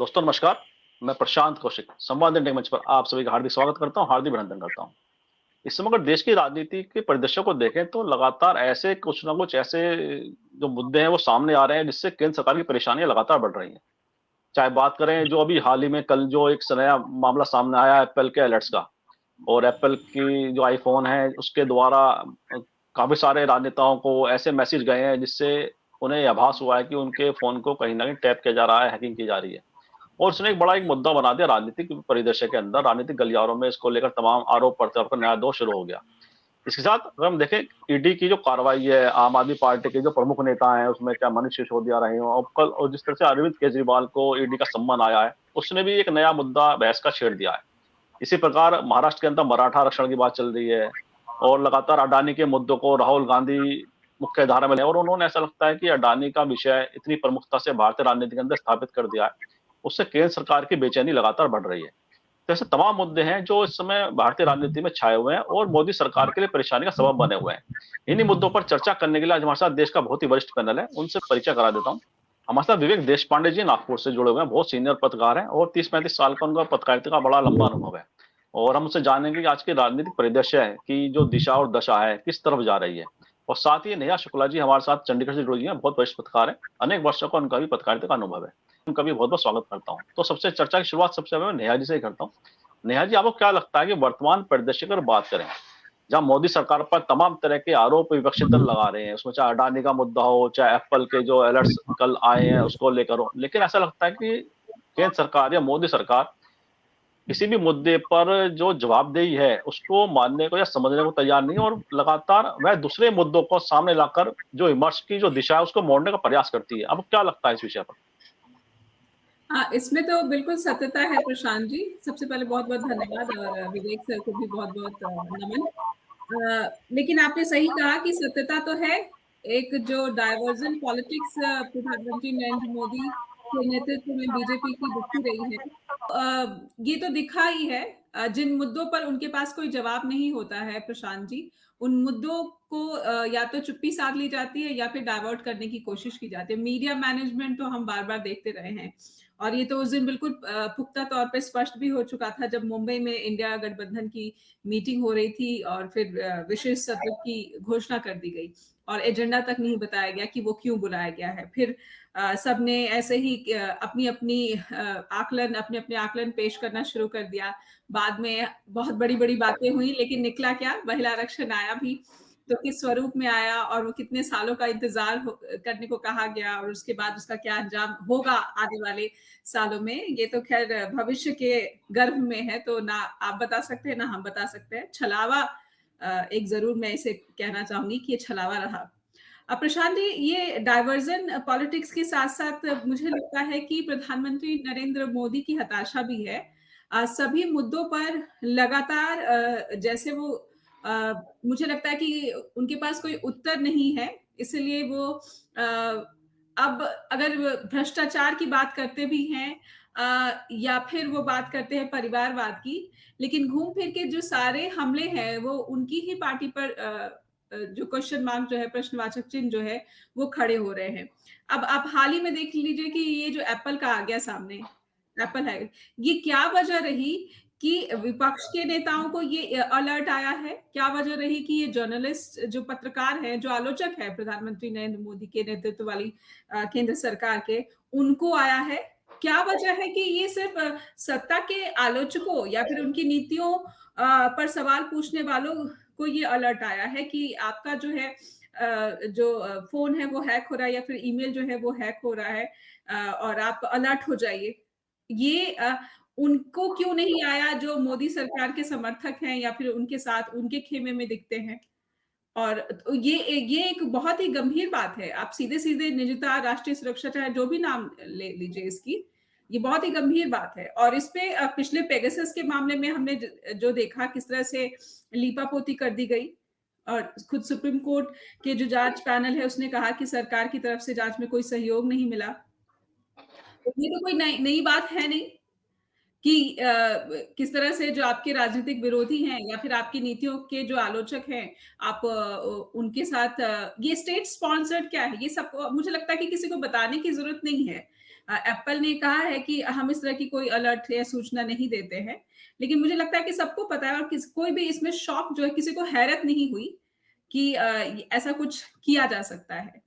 दोस्तों नमस्कार। मैं प्रशांत कौशिक संवाद इंडिया मंच पर आप सभी का हार्दिक स्वागत करता हूं, हार्दिक अभिनंदन करता हूं। इस समय अगर देश की राजनीति के परिदृश्य को देखें तो लगातार ऐसे कुछ ना कुछ ऐसे जो मुद्दे हैं वो सामने आ रहे हैं जिससे केंद्र सरकार की परेशानियां लगातार बढ़ रही हैं। चाहे बात करें जो अभी हाल ही में कल जो एक नया मामला सामने आया एप्पल के अलर्ट्स का, और एप्पल की जो आईफोन है उसके द्वारा काफी सारे राजनेताओं को ऐसे मैसेज गए हैं जिससे उन्हें ये आभास हुआ है कि उनके फोन को कहीं ना कहीं टैप किया जा रहा है, हैकिंग की जा रही है। और उसने एक बड़ा एक मुद्दा बना दिया राजनीतिक परिदृश्य के अंदर, राजनीतिक गलियारों में इसको लेकर तमाम आरोप प्रत्यारोप का नया दौर शुरू हो गया। इसके साथ अगर हम देखें ईडी की जो कार्रवाई है, आम आदमी पार्टी के जो प्रमुख नेता हैं उसमें चाहे मनीष सिसोदिया रहे हों और कल और जिस तरह से अरविंद केजरीवाल को ईडी का सम्मान आया है, उसने भी एक नया मुद्दा बहस का छेड़ दिया है। इसी प्रकार महाराष्ट्र के अंदर मराठा आरक्षण की बात चल रही है और लगातार अडानी के मुद्दों को राहुल गांधी मुख्य धारा में ले, और उन्होंने ऐसा लगता है कि अडानी का विषय इतनी प्रमुखता से भारतीय राजनीति के अंदर स्थापित कर दिया है, उससे केंद्र सरकार की बेचैनी लगातार बढ़ रही है। तो ऐसे तमाम मुद्दे हैं जो इस समय भारतीय राजनीति में छाए हुए हैं और मोदी सरकार के लिए परेशानी का सबब बने हुए हैं। इन्हीं मुद्दों पर चर्चा करने के लिए आज हमारे साथ देश का बहुत ही वरिष्ठ पैनल है, उनसे परिचय करा देता हूँ। हमारे साथ विवेक देश पांडे जी नागपुर से जुड़े हुए हैं, बहुत सीनियर पत्रकार हैं और 30-35 साल का उनका पत्रकारिता का बड़ा लंबा अनुभव है। और हम उससे जानेंगे कि आज के राजनीतिक परिदृश्य है की जो दिशा और दशा है किस तरफ जा रही है। और साथ ही नेहा शुक्ला जी हमारे साथ चंडीगढ़ से जुड़ी हैं, बहुत वरिष्ठ पत्रकार है, अनेक वर्षों का उनका भी पत्रकारिता का अनुभव है। उनका भी बहुत बहुत स्वागत करता हूँ। तो सबसे चर्चा की शुरुआत सबसे पहले मैं नेहा जी से ही करता हूँ। नेहा जी, आपको क्या लगता है कि वर्तमान परिदृश्य की अगर बात करें, जहाँ मोदी सरकार पर तमाम तरह के आरोप विपक्षी दल लगा रहे हैं, उसमें चाहे अडानी का मुद्दा हो, चाहे एप्पल के जो अलर्ट्स कल आए हैं उसको लेकर हो, लेकिन ऐसा लगता है कि केंद्र सरकार या मोदी सरकार किसी भी मुद्दे पर जो जवाबदेही है उसको मानने को या समझने को तैयार नहीं है, और लगातार वह दूसरे मुद्दों को सामने लाकर जो विमर्श की जो दिशा है उसको मोड़ने का प्रयास करती है। आपको क्या लगता है इस विषय पर? हाँ, इसमें तो बिल्कुल सत्यता है प्रशांत जी। सबसे पहले बहुत-बहुत धन्यवाद और विवेक सर को भी बहुत-बहुत नमन। लेकिन आपने सही कहा कि सत्यता तो है। एक जो डायवर्जन पॉलिटिक्स प्रधानमंत्री नरेंद्र मोदी के नेतृत्व में बीजेपी की दिखती रही है। ये तो दिखा ही है। जिन मुद्दों पर उनके पास कोई जवाब नहीं होता है प्रशांत जी, उन मुद्दों को या तो चुप्पी साध ली जाती है या फिर डाइवर्ट करने की कोशिश की जाती है। मीडिया मैनेजमेंट तो हम बार-बार देखते रहे हैं और ये तो उस दिन बिल्कुल पुख्ता तौर पे स्पष्ट भी हो चुका था जब मुंबई में इंडिया गठबंधन की मीटिंग हो रही थी और फिर विशेष सत्र की घोषणा कर दी गई और एजेंडा तक नहीं बताया गया कि वो क्यों बुलाया गया है। फिर सबने ऐसे ही अपने-अपने आकलन पेश करना शुरू कर दिया। बाद में बहुत बड़ी-बड़ी बातें हुई लेकिन निकला क्या? महिला आरक्षण आया भी, तो किस स्वरूप में आया और वो कितने सालों का इंतज़ार करने को कहा गया और उसके बाद उसका क्या अंजाम होगा आने वाले सालों में, ये तो ख़ैर भविष्य के गर्भ में है, तो ना आप बता सकते हैं, ना हम बता सकते हैं। छलावा एक ज़रूर मैं इसे कहना चाहूँगी कि ये छलावा रहा। प्रशांत जी, ये डाइवर्जन पॉलिटिक्स के साथ-साथ मुझे लगता है कि प्रधानमंत्री नरेंद्र मोदी की हताशा भी है। सभी मुद्दों पर लगातार जैसे वो मुझे लगता है कि उनके पास कोई उत्तर नहीं है, इसलिए वो अब अगर भ्रष्टाचार की बात करते भी हैं या फिर वो बात करते हैं परिवारवाद की, लेकिन घूम फिर के जो सारे हमले हैं, वो उनकी ही पार्टी पर जो क्वेश्चन मार्क जो है, प्रश्नवाचक चिन्ह जो है, वो खड़े हो रहे हैं। अब आप हाल ही में देख लीजिए कि ये जो एप्पल का आ गया सामने, एप्पल है, ये क्या वजह रही कि विपक्ष के नेताओं को ये अलर्ट आया है? क्या वजह रही कि ये जर्नलिस्ट जो पत्रकार हैं, जो आलोचक हैं प्रधानमंत्री नरेंद्र मोदी के नेतृत्व वाली केंद्र सरकार के, उनको आया है? क्या वजह है कि ये सिर्फ़ सत्ता के आलोचकों या फिर उनकी नीतियों पर सवाल पूछने वालों को ये अलर्ट आया है कि आपका जो है जो फ़ोन है वो हैक हो रहा है या फिर ईमेल जो है वो हैक हो रहा है और आप अलर्ट हो जाइए। ये उनको क्यों नहीं आया जो मोदी सरकार के समर्थक हैं या फिर उनके साथ उनके खेमे में दिखते हैं? और तो ये एक बहुत ही गंभीर बात है। आप सीधे-सीधे निजता, राष्ट्रीय सुरक्षा चाहे जो भी नाम ले लीजिए इसकी, ये बहुत ही गंभीर बात है। और इस पे पिछले पेगासस के मामले में हमने जो देखा किस तरह से लीपापोती कर दी गई और खुद सुप्रीम कोर्ट के जो जाँच पैनल है उसने कहा कि सरकार की तरफ से जाँच में कोई सहयोग नहीं मिला। तो ये तो कोई नई नई बात है नहीं। कि किस तरह से जो आपके राजनीतिक विरोधी हैं या फिर आपकी नीतियों के जो आलोचक हैं, आप उनके साथ ये स्टेट स्पॉन्सर्ड क्या है? ये सब मुझे लगता है कि किसी को बताने की ज़रूरत नहीं है। एप्पल ने कहा है कि हम इस तरह की कोई अलर्ट या सूचना नहीं देते हैं। लेकिन मुझे लगता है कि सबको पता है और कोई भी इसमें शॉक जो है किसी को हैरत नहीं हुई कि ऐसा कुछ किया जा सकता है।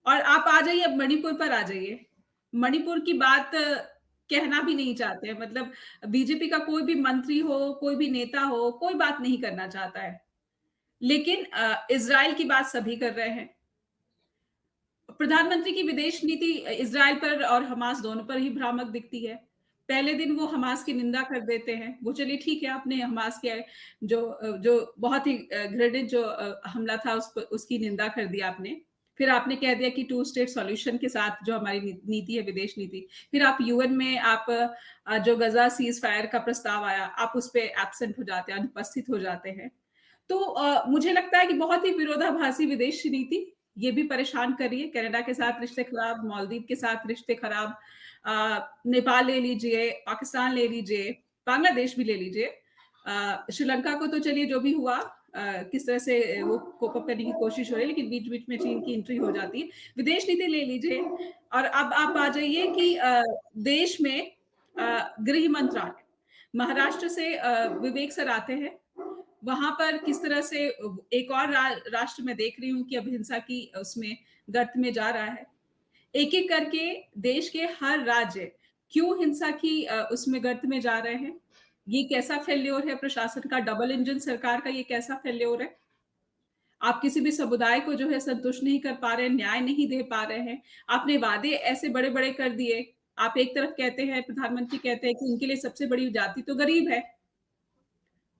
और आप आ जाइए अब मणिपुर पर आ जाइए। मणिपुर की बात कहना भी नहीं चाहते हैं मतलब बीजेपी का कोई भी मंत्री हो, कोई भी नेता हो, कोई बात नहीं करना चाहता है। लेकिन इज़राइल की बात सभी कर रहे हैं। प्रधानमंत्री की विदेश नीति इज़राइल पर और हमास दोनों पर ही भ्रामक दिखती है। पहले दिन वो हमास की निंदा कर देते हैं। वो चलिए ठीक है, आपने हमास के जो बहुत ही घृणित जो हमला था उसकी निंदा कर दी आपने। फिर आपने कह दिया कि टू स्टेट सॉल्यूशन के साथ जो हमारी नीति है, विदेश नीति। फिर आप यूएन में आप जो गज़ा सीज़ फायर का प्रस्ताव आया, आप उस पे एब्सेंट हो जाते हैं, अनुपस्थित हो जाते हैं। तो मुझे लगता है कि बहुत ही विरोधाभासी विदेश नीति ये भी परेशान कर रही है। कनाडा के साथ रिश्ते खराब, मालदीव के साथ रिश्ते खराब, नेपाल ले लीजिए, पाकिस्तान ले लीजिए, बांग्लादेश भी ले लीजिए। श्रीलंका को तो चलिए जो भी हुआ किस तरह से वो कोप अप करने की कोशिश हो रही है, लेकिन बीच-बीच में चीन की एंट्री हो जाती है। विदेश नीति ले लीजिए और अब आप आ जाइए कि देश में गृह मंत्रालय, महाराष्ट्र से विवेक सर आते हैं। वहाँ पर किस तरह से एक और राष्ट्र मैं देख रही हूँ कि अब हिंसा की उसमें गर्त में जा रहा है। एक-एक करके देश के हर राज्य क्यों हिंसा की उसमें गर्त में जा रहे हैं? ये कैसा फेल्योर है प्रशासन का? डबल इंजन सरकार का ये कैसा फेल्योर है? आप किसी भी समुदाय को जो है संतुष्ट नहीं कर पा रहे हैं, न्याय नहीं दे पा रहे हैं। आपने वादे ऐसे बड़े-बड़े कर दिए। आप एक तरफ कहते हैं, प्रधानमंत्री कहते हैं कि उनके लिए सबसे बड़ी जाति तो गरीब है।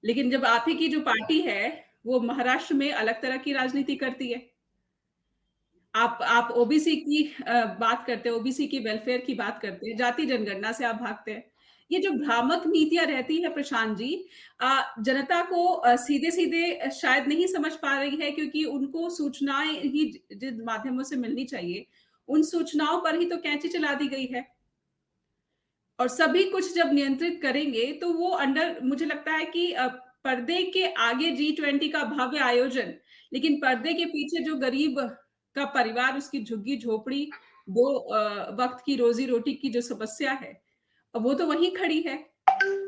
लेकिन जब आप ही की जो पार्टी है, वो महाराष्ट्र में अलग तरह की राजनीति करती है। आप ओबीसी की बात करते हैं, ओबीसी की वेलफेयर की बात करते हैं, जाति जनगणना से आप भागते हैं। ये जो भ्रामक नीतियाँ रहती है प्रशांत जी जनता को सीधे-सीधे शायद नहीं समझ पा रही है क्योंकि उनको सूचनाएँ ही जिन माध्यमों से मिलनी चाहिए, उन सूचनाओं पर ही तो कैंची चला दी गई है। और सभी कुछ जब नियंत्रित करेंगे तो वो अंडर मुझे लगता है कि पर्दे के आगे जी20 का भव्य आयोजन, लेकिन पर्दे के पीछे जो गरीब का परिवार उसकी झुग्गी-झोपड़ी, 2 वक़्त की रोज़ी-रोटी की जो समस्या है, वो तो वहीं खड़ी है।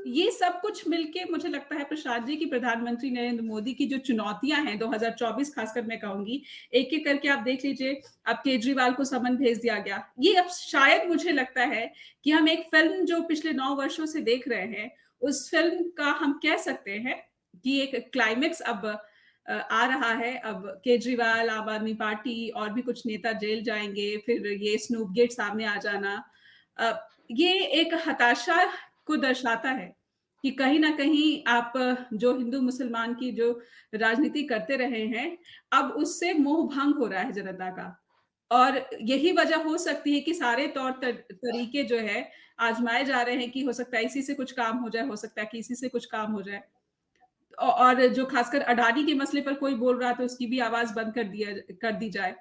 ये सब कुछ मिलके मुझे लगता है प्रसाद जी कि प्रधानमंत्री नरेंद्र मोदी की जो चुनौतियाँ हैं 2024 खासकर मैं कहूँगी, एक-एक करके आप देख लीजिए, अब केजरीवाल को समन भेज दिया गया। ये अब शायद मुझे लगता है कि हम एक फ़िल्म जो पिछले 9 वर्षों से देख रहे हैं, उस फ़िल्म का हम कह सकते हैं कि एक क्लाइमेक्स अब आ रहा है। अब केजरीवाल, आम आदमी पार्टी और भी कुछ नेता जेल जाएँगे, फिर ये स्नूप गेट सामने आ जाना। अ, ये एक हताशा को दर्शाता है कि कहीं न कहीं आप जो हिंदू-मुसलमान की जो राजनीति करते रहे हैं, अब उससे मोह भंग हो रहा है जनता का। और यही वजह हो सकती है कि सारे तौर तरीके जो है आज़माए जा रहे हैं कि हो सकता है इसी से कुछ काम हो जाए, हो सकता है कि इसी से कुछ काम हो जाए। और जो खासकर अडानी के मसले पर कोई बोल रहा है तो उसकी भी आवाज़ बंद कर दी जाए।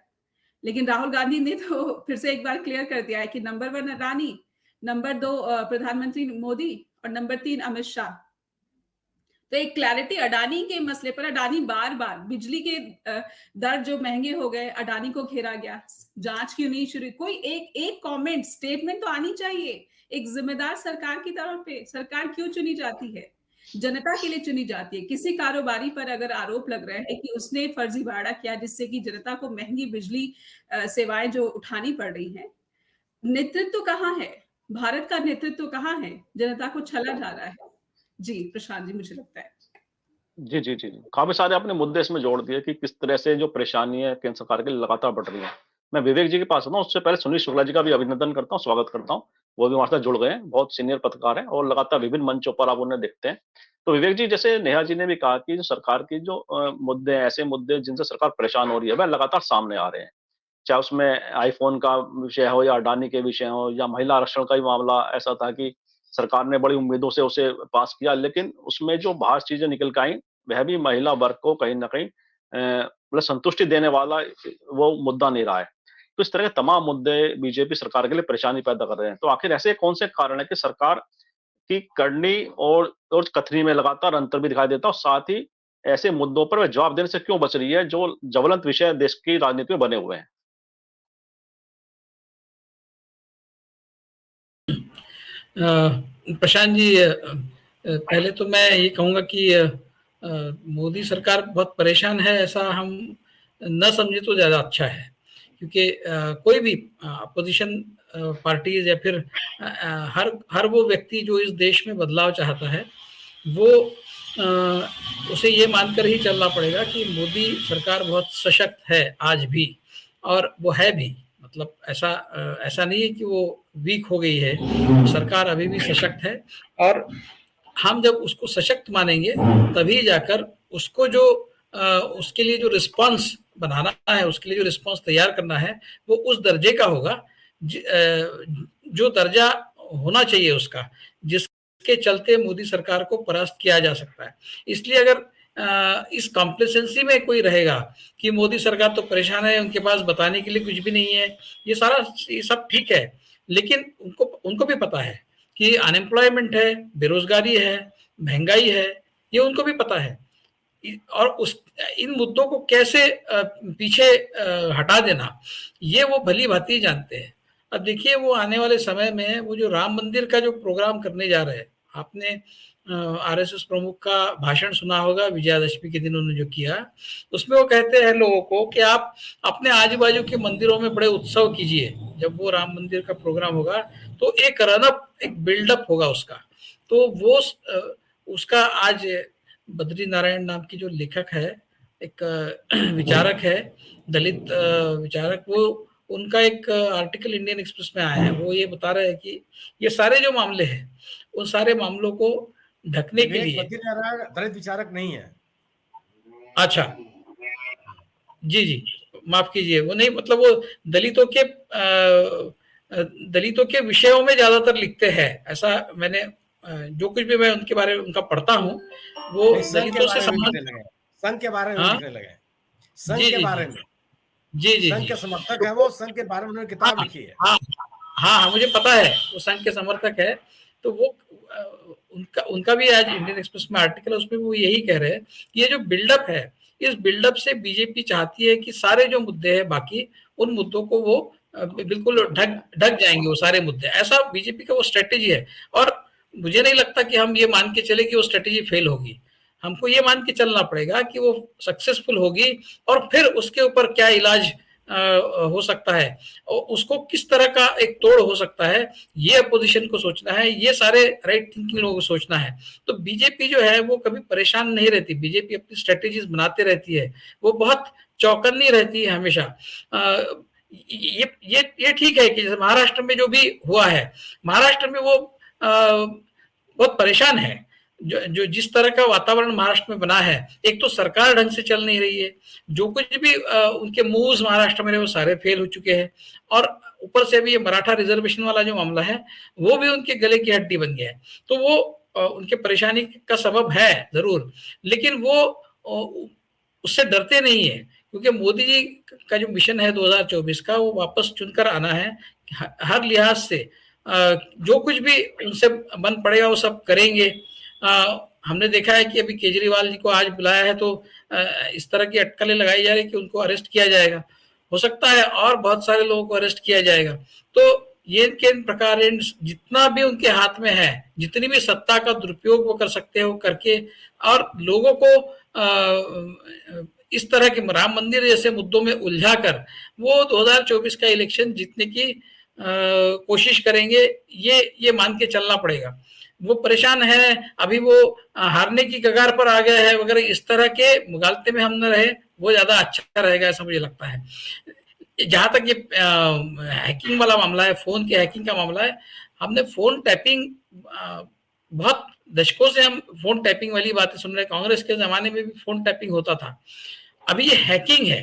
लेकिन राहुल गांधी ने तो फिर से एक बार क्लियर कर दिया है कि नंबर 1 अडानी, नंबर 2 प्रधानमंत्री मोदी और नंबर 3 अमित शाह। तो एक क्लैरिटी अडानी के मसले पर अडानी बार-बार बिजली के दर जो महँगे हो गए, अडानी को घेरा गया। जाँच क्यों नहीं शुरू कोई एक एक कमेंट, स्टेटमेंट तो आनी चाहिए। एक ज़िम्मेदार सरकार की तौर पे सरकार क्यों चुनी जाती है? जनता के लिए चुनी जाती है। किसी कारोबारी पर अगर आरोप लग रहा है कि उसने फर्जीवाड़ा किया जिससे कि जनता को महँगी बिजली सेवाएँ जो उठानी पड़ रही हैं, नेतृत्व कहाँ है? भारत का नेतृत्व कहाँ है? जनता को छला जा रहा है। जी, प्रशांत जी मुझे लगता है। जी, जी, जी, जी। काफ़ी सारे आपने मुद्दे इसमें जोड़ दिए कि किस तरह से जो परेशानी है केंद्र सरकार की लगातार बढ़ रही है। मैं विवेक जी के पास आता हूँ, उससे पहले सुनील शुक्ला जी का भी अभिनंदन करता हूँ, स्वागत करता हूँ। वो भी हमारे साथ जुड़ गए हैं, बहुत सीनियर पत्रकार हैं और लगातार विभिन्न मंचों पर आप उन्हें देखते हैं। तो विवेक जी, जैसे नेहा जी ने भी कहा कि जो सरकार की जो मुद्दे हैं, ऐसे मुद्दे जिनसे सरकार परेशान हो रही है, वह लगातार सामने आ रहे हैं। चाहे उसमें आईफ़ोन का विषय हो या अडानी के विषय हो या महिला आरक्षण का ही मामला ऐसा था कि सरकार ने बड़ी उम्मीदों से उसे पास किया, लेकिन उसमें जो बाहर चीज़ें निकल के आईं, वह भी महिला वर्ग को कहीं न कहीं मतलब संतुष्टि देने वाला वो मुद्दा नहीं रहा है। तो इस तरह के तमाम मुद्दे बीजेपी सरकार के लिए परेशानी पैदा कर रहे हैं। तो आखिर ऐसे कौन से कारण हैं कि सरकार की करनी और कथनी में लगातार अंतर भी दिखाई देता है और साथ ही ऐसे मुद्दों पर वह जवाब देने से क्यों बच रही है, जो ज्वलंत विषय देश की राजनीति में बने हुए हैं? प्रशांत जी, पहले तो मैं ये कहूँगा कि मोदी सरकार बहुत परेशान है, ऐसा हम न समझे तो ज़्यादा अच्छा है, क्योंकि कोई भी अपोजिशन पार्टीज या फिर हर हर वो व्यक्ति जो इस देश में बदलाव चाहता है, वो उसे ये मानकर ही चलना पड़ेगा कि मोदी सरकार बहुत सशक्त है आज भी, और वो है भी। मतलब ऐसा नहीं है कि वो वीक हो गई है, सरकार अभी भी सशक्त है। और हम जब उसको सशक्त मानेंगे तभी जाकर उसको जो उसके लिए जो रिस्पांस बनाना है, उसके लिए जो रिस्पांस तैयार करना है, वो उस दर्जे का होगा जो दर्जा होना चाहिए उसका, जिसके चलते मोदी सरकार को परास्त किया जा सकता है। इसलिए अगर इस कॉम्प्लेसेंसी में कोई रहेगा कि मोदी सरकार तो परेशान है, उनके पास बताने के लिए कुछ भी नहीं है, ये सब ठीक है, लेकिन उनको भी पता है कि अनएम्प्लॉयमेंट है, बेरोजगारी है, महंगाई है, ये उनको भी पता है। और इन मुद्दों को कैसे पीछे हटा देना, ये वो भली भांति जानते हैं। अब देखिए, वो आने वाले समय में वो जो राम मंदिर का जो प्रोग्राम करने जा रहे हैं, आपने आरएसएस प्रमुख का भाषण सुना होगा विजयादशमी के दिन उन्होंने जो किया, उसमें वो कहते हैं लोगों को कि आप अपने आजू बाजू के मंदिरों में बड़े उत्सव कीजिए। जब वो राम मंदिर का प्रोग्राम होगा तो एक रनअप, एक बिल्डअप होगा उसका। तो वो उसका आज बद्री नारायण नाम की जो लेखक है, एक विचारक है, दलित विचारक, वो उनका एक आर्टिकल इंडियन एक्सप्रेस में आया है। वो ये बता रहे हैं कि ये सारे जो मामले हैं, उन सारे मामलों को ढकने के लिए बद्री नारायण दलित विचारक नहीं है। अच्छा, जी, माफ कीजिए, वो नहीं, मतलब वो दलितों के विषयों में ज्यादातर लिखते हैं, ऐसा मैंने जो कुछ भी मैं उनके बारे में उनका पढ़ता हूँ, वो दलितों से संबंधित, संघ के बारे में लिखने लगे, संघ के बारे में, जी, संघ के समर्थक है वो, संघ के बारे में उन्होंने किताब लिखी है। हाँ, मुझे पता है वो संघ के समर्थक है। तो वो उनका भी आज इंडियन एक्सप्रेस में आर्टिकल है, उसमें वो यही कह रहे हैं कि ये जो बिल्डअप है, इस बिल्डअप से बीजेपी चाहती है कि सारे जो मुद्दे हैं बाकी, उन मुद्दों को वो बिल्कुल ढक जाएंगे वो सारे मुद्दे, ऐसा बीजेपी का वो स्ट्रेटेजी है। और मुझे नहीं लगता कि हम ये मान के चले कि वो स्ट्रेटेजी फेल होगी। हमको ये मान के चलना पड़ेगा कि वो सक्सेसफुल होगी, और फिर उसके ऊपर क्या इलाज हो सकता है, और उसको किस तरह का एक तोड़ हो सकता है, ये अपोजिशन को सोचना है, ये सारे राइट थिंकिंग लोगों को सोचना है। तो बीजेपी जो है वो कभी परेशान नहीं रहती, बीजेपी अपनी स्ट्रेटेजीज बनाते रहती है, वो बहुत चौकन्नी रहती है हमेशा। ये ठीक है कि जैसे महाराष्ट्र में जो भी हुआ है, महाराष्ट्र में वो बहुत परेशान है। जो जिस तरह का वातावरण महाराष्ट्र में बना है, एक तो सरकार ढंग से चल नहीं रही है, जो कुछ भी उनके मूव्स महाराष्ट्र में रहे वो सारे फेल हो चुके हैं, और ऊपर से भी ये मराठा रिजर्वेशन वाला जो मामला है वो भी उनके गले की हड्डी बन गया है। तो वो उनके परेशानी का सबब है जरूर, लेकिन वो उससे डरते नहीं है, क्योंकि मोदी जी का जो मिशन है 2024 का, वो वापस चुनकर आना है। हर लिहाज से जो कुछ भी उनसे बन पड़ेगा वो सब करेंगे। हमने देखा है कि अभी केजरीवाल जी को आज बुलाया है, तो इस तरह की अटकलें लगाई जा रही है कि उनको अरेस्ट किया जाएगा, हो सकता है और बहुत सारे लोगों को अरेस्ट किया जाएगा। तो ये इन प्रकार जितना भी उनके हाथ में है, जितनी भी सत्ता का दुरुपयोग वो कर सकते हैं वो करके, और लोगों को इस तरह के राम मंदिर जैसे मुद्दों में उलझा कर वो 2024 का इलेक्शन जीतने की कोशिश करेंगे, ये मान के चलना पड़ेगा। वो परेशान है, अभी वो हारने की कगार पर आ गया है, अगर इस तरह के मुगालते में हम न रहे वो ज्यादा अच्छा रहेगा, ऐसा मुझे लगता है। जहां तक ये हैकिंग वाला मामला है, फोन के हैकिंग का मामला है, हमने फोन टैपिंग बहुत दशकों से हम फोन टैपिंग वाली बातें सुन रहे हैं, कांग्रेस के जमाने में भी फोन टैपिंग होता था। अभी ये हैकिंग है।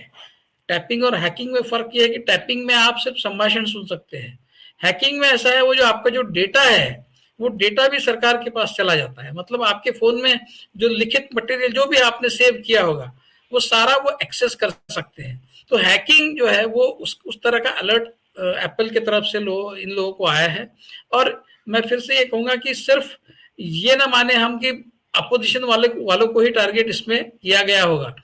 टैपिंग और हैकिंग में फर्क ये है कि टैपिंग में आप सिर्फ संभाषण सुन सकते हैं, हैकिंग में ऐसा है वो जो आपका जो डेटा है वो डेटा भी सरकार के पास चला जाता है। मतलब आपके फोन में जो लिखित मटेरियल जो भी आपने सेव किया होगा वो सारा वो एक्सेस कर सकते हैं। तो हैकिंग जो है वो उस तरह का अलर्ट एप्पल की तरफ से इन लोगों को आया है। और मैं फिर से ये कहूंगा कि सिर्फ ये ना माने हम कि अपोजिशन वालों को ही टारगेट इसमें किया गया होगा।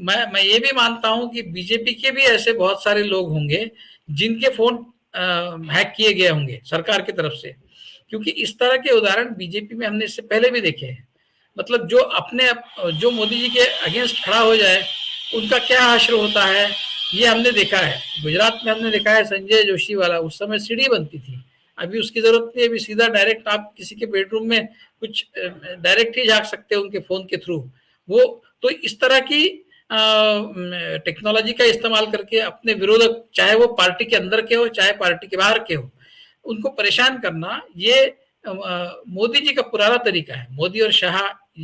मैं ये भी मानता हूं कि बीजेपी के भी ऐसे बहुत सारे लोग होंगे जिनके फोन हैक किए गए होंगे सरकार की तरफ से। क्योंकि इस तरह के उदाहरण बीजेपी में हमने इससे पहले भी देखे हैं। मतलब जो मोदी जी के अगेंस्ट खड़ा हो जाए उनका क्या हश्र होता है, ये हमने देखा है। गुजरात में हमने देखा है संजय जोशी वाला, उस समय सीढ़ी बनती थी, अभी उसकी जरूरत नहीं है, अभी सीधा डायरेक्ट आप किसी के बेडरूम में कुछ डायरेक्ट ही झांक सकते हैं उनके फोन के थ्रू। वो तो इस तरह की टेक्नोलॉजी का इस्तेमाल करके अपने विरोधक, चाहे वो पार्टी के अंदर के हो चाहे पार्टी के बाहर के हो, उनको परेशान करना, ये मोदी जी का पुराना तरीका है, मोदी और शाह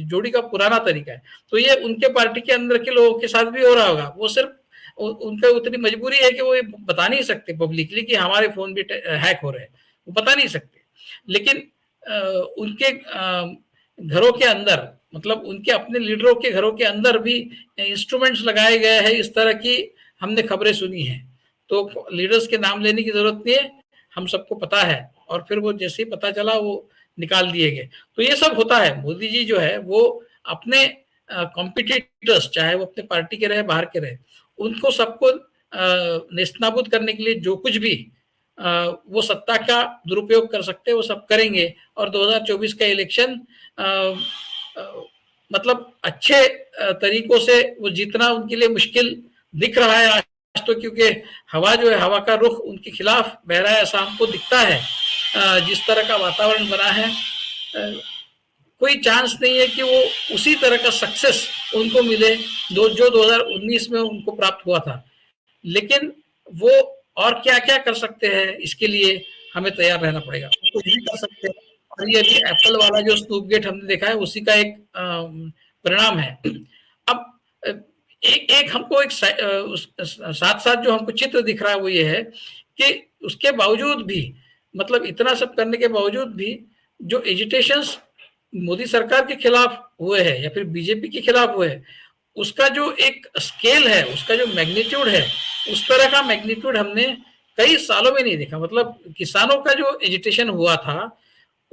जोड़ी का पुराना तरीका है। तो ये उनके पार्टी के अंदर के लोगों के साथ भी हो रहा होगा। वो सिर्फ उनका उतनी मजबूरी है कि वो बता नहीं सकते पब्लिकली कि हमारे फोन भी हैक हो रहे हैं, वो बता नहीं सकते। लेकिन उनके घरों के अंदर, मतलब उनके अपने लीडरों के घरों के अंदर भी इंस्ट्रूमेंट्स लगाए गए हैं, इस तरह की हमने खबरें सुनी हैं। तो लीडर्स के नाम लेने की जरूरत नहीं है, हम सबको पता है, और फिर वो जैसे ही पता चला वो निकाल दिए गए। तो ये सब होता है। मोदी जी जो है वो अपने कॉम्पिटिटर्स, चाहे वो अपने पार्टी के रहे बाहर के रहे, उनको सबको नेस्तनाबूद करने के लिए जो कुछ भी वो सत्ता का दुरुपयोग कर सकते हैं वो सब करेंगे। और 2024 का इलेक्शन मतलब अच्छे तरीकों से वो जीतना उनके लिए मुश्किल दिख रहा है आज तो, क्योंकि हवा जो है, हवा का रुख उनके खिलाफ बह रहा है, ऐसा हमको दिखता है। जिस तरह का वातावरण बना है, कोई चांस नहीं है कि वो उसी तरह का सक्सेस उनको मिले जो 2019 में उनको प्राप्त हुआ था। लेकिन वो और क्या क्या कर सकते हैं, इसके लिए हमें तैयार रहना पड़ेगा। कुछ भी कर सकते हैं, और ये अभी एप्पल वाला जो स्नूपगेट हमने देखा है उसी का एक परिणाम है। अब एक हमको एक साथ साथ जो हमको चित्र दिख रहा है वो ये है कि उसके बावजूद भी, मतलब इतना सब करने के बावजूद भी, जो एजिटेशंस मोदी सरकार के खिलाफ हुए हैं या फिर बीजेपी के खिलाफ हुए हैं, उसका जो एक स्केल है, उसका जो मैग्नीट्यूड है, उस तरह का मैग्नीट्यूड हमने कई सालों में नहीं देखा। मतलब किसानों का जो एजिटेशन हुआ था,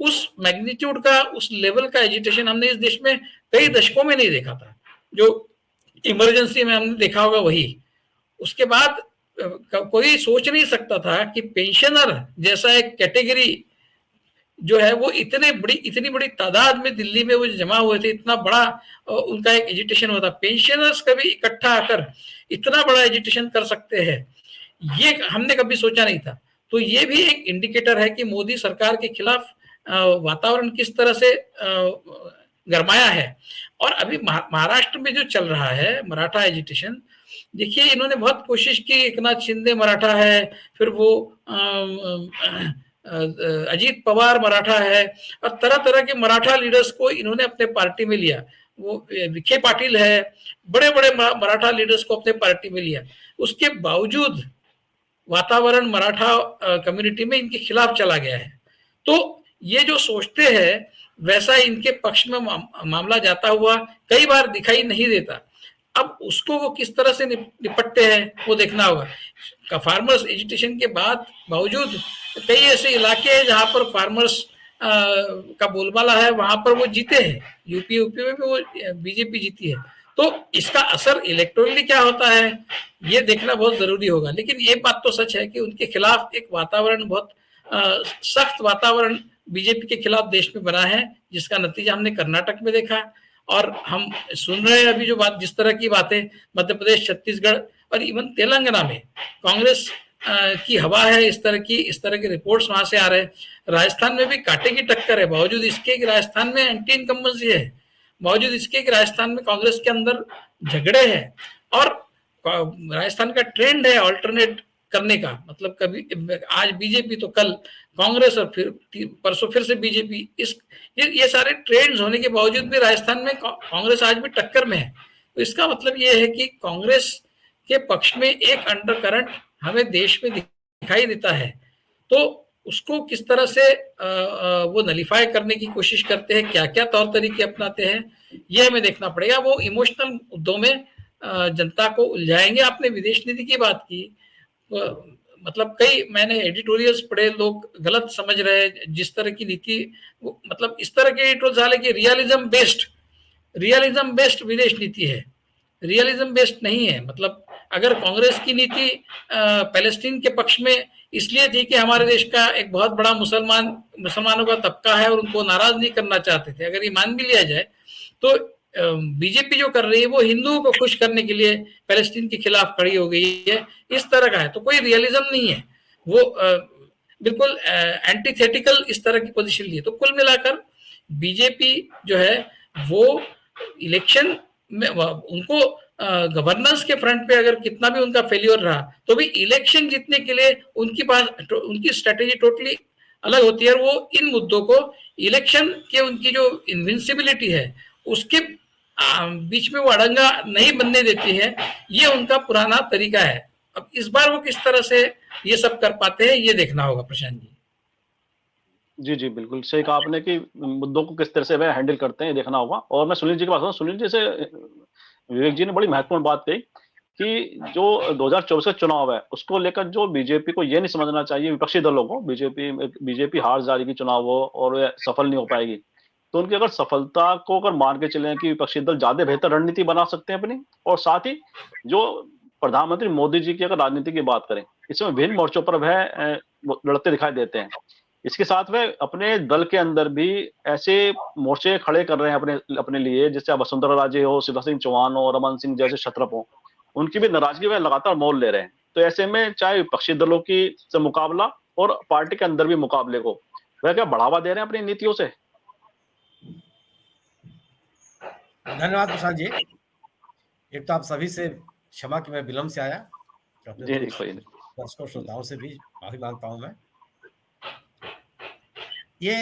उस मैग्नीट्यूड का, उस लेवल का एजिटेशन हमने इस देश में कई दशकों में नहीं देखा था। जो इमरजेंसी में हमने देखा होगा वही। उसके बाद कोई सोच नहीं सकता था कि पेंशनर जैसा एक कैटेगरी जो है वो इतनी बड़ी तादाद में दिल्ली में वो जमा हुए थे, इतना बड़ा उनका एक एजिटेशन होता। पेंशनर्स कभी इकट्ठा आकर इतना बड़ा एजिटेशन कर सकते हैं, ये हमने कभी सोचा नहीं था। तो ये भी एक इंडिकेटर है कि मोदी सरकार के खिलाफ वातावरण किस तरह से गरमाया है। और अभी महाराष्ट्र में जो चल रहा है मराठा एजिटेशन, देखिए इन्होंने बहुत कोशिश की, एकनाथ शिंदे मराठा है, फिर वो अजीत पवार मराठा है, और तरह तरह के मराठा लीडर्स को इन्होंने अपने पार्टी में लिया। वो विखे पाटिल है, बड़े बड़े मराठा लीडर्स को अपने पार्टी में लिया। उसके बावजूद वातावरण मराठा कम्युनिटी में इनके खिलाफ चला गया है। तो ये जो सोचते हैं वैसा इनके पक्ष में मामला जाता हुआ कई बार दिखाई नहीं देता। अब उसको वो किस तरह से निपटते हैं वो देखना होगा। फार्मर्स एजिटेशन के बावजूद कई ऐसे इलाके हैं जहां पर फार्मर्स का बोलबाला है, वहां पर वो जीते हैं। यूपी में भी वो बीजेपी जीती है। तो इसका असर इलेक्टोरली क्या होता है ये देखना बहुत जरूरी होगा। लेकिन ये बात तो सच है कि उनके खिलाफ एक वातावरण, बहुत सख्त वातावरण बीजेपी के खिलाफ देश में बना है, जिसका नतीजा हमने कर्नाटक में देखा। और हम सुन रहे हैं अभी जो बात, जिस तरह की बातें मध्य प्रदेश, छत्तीसगढ़ और इवन तेलंगाना में कांग्रेस की हवा है, इस तरह के रिपोर्ट्स वहां से आ रहे हैं। राजस्थान में भी कांटे की टक्कर है, बावजूद इसके कि राजस्थान में एंटी इनकम्बेंसी है, बावजूद इसके कि राजस्थान में कांग्रेस के अंदर झगड़े हैं। और राजस्थान का ट्रेंड है अल्टरनेट करने का, मतलब कभी आज बीजेपी तो कल कांग्रेस और फिर परसों फिर से बीजेपी। ये सारे ट्रेंड्स होने के बावजूद भी राजस्थान में कांग्रेस आज भी टक्कर में है। तो इसका मतलब ये है कि कांग्रेस के पक्ष में एक अंडरकरंट हमें देश में दिखाई देता है। तो उसको किस तरह से वो नलीफाई करने की कोशिश करते हैं, क्या क्या तौर तरीके अपनाते हैं, ये हमें देखना पड़ेगा। वो इमोशनल मुद्दों में जनता को उलझाएंगे। आपने विदेश नीति की बात की, मतलब मैंने एडिटोरियल्स पढ़े, लोग गलत समझ रहे हैं जिस तरह की नीति, मतलब इस तरह के एडिटोरियल्स हाले कि रियलिज्म बेस्ड विदेश नीति है, रियलिज्म बेस्ड नहीं है। मतलब अगर कांग्रेस की नीति पैलेस्टीन के पक्ष में इसलिए थी कि हमारे देश का एक बहुत बड़ा मुसलमानों का तबका है और उनको नाराज नहीं करना चाहते थे। अगर ये मान भी लिया जाए तो बीजेपी जो कर रही है वो हिंदुओं को खुश करने के लिए पैलेस्टीन के खिलाफ खड़ी हो गई है, इस तरह का है। तो कोई रियलिज्म नहीं है, वो बिल्कुल एंटीथेटिकल इस तरह की पोजीशन ली है। तो कुल मिलाकर बीजेपी जो है वो इलेक्शन में उनको गवर्नेंस के फ्रंट पे अगर कितना भी उनका फेल्योर रहा तो भी इलेक्शन जीतने के लिए उनकी स्ट्रेटेजी टोटली अलग होती है। और वो इन मुद्दों को इलेक्शन के उनकी जो इनविंसिबिलिटी है उसके बीच में वो अड़ंगा नहीं बनने देती है, ये उनका पुराना तरीका है। अब इस बार वो किस तरह से ये सब कर पाते हैं ये देखना होगा प्रशांत जी। जी, जी, बिल्कुल सही कहा आपने कि मुद्दों को किस तरह से वह हैंडल करते हैं, देखना होगा। और मैं सुनील जी की बात करूँ, सुनील जी से विवेक जी ने बड़ी महत्वपूर्ण बात कही कि जो 2024 का चुनाव है, उसको लेकर जो बीजेपी को ये नहीं समझना चाहिए, विपक्षी दलों को, बीजेपी हार जाएगी चुनाव हो और वह सफल नहीं हो पाएगी। तो उनकी अगर सफलता को अगर मान के चलें कि विपक्षी दल ज़्यादा बेहतर रणनीति बना सकते हैं अपनी, और साथ ही जो प्रधानमंत्री मोदी जी की अगर राजनीति की बात करें, इसमें विभिन्न मोर्चों पर वह लड़ते दिखाई देते हैं। इसके साथ वे अपने दल के अंदर भी ऐसे मोर्चे खड़े कर रहे हैं अपने लिए, जैसे अब वसुंधरा राजे हो, शिवराज सिंह चौहान हो, रमन सिंह जैसे क्षत्रप हो, उनकी भी नाराजगी वह लगातार मोल ले रहे हैं। तो ऐसे में चाहे विपक्षी दलों की से मुकाबला और पार्टी के अंदर भी मुकाबले को वह क्या बढ़ावा दे रहे हैं अपनी नीतियों से? धन्यवाद प्रशांत जी। एक तो आप सभी से क्षमा कि मैं विलंब से आया, जी, कोई नहीं। दर्शकों श्रोताओं से भी माफी मांगता हूं मैं। ये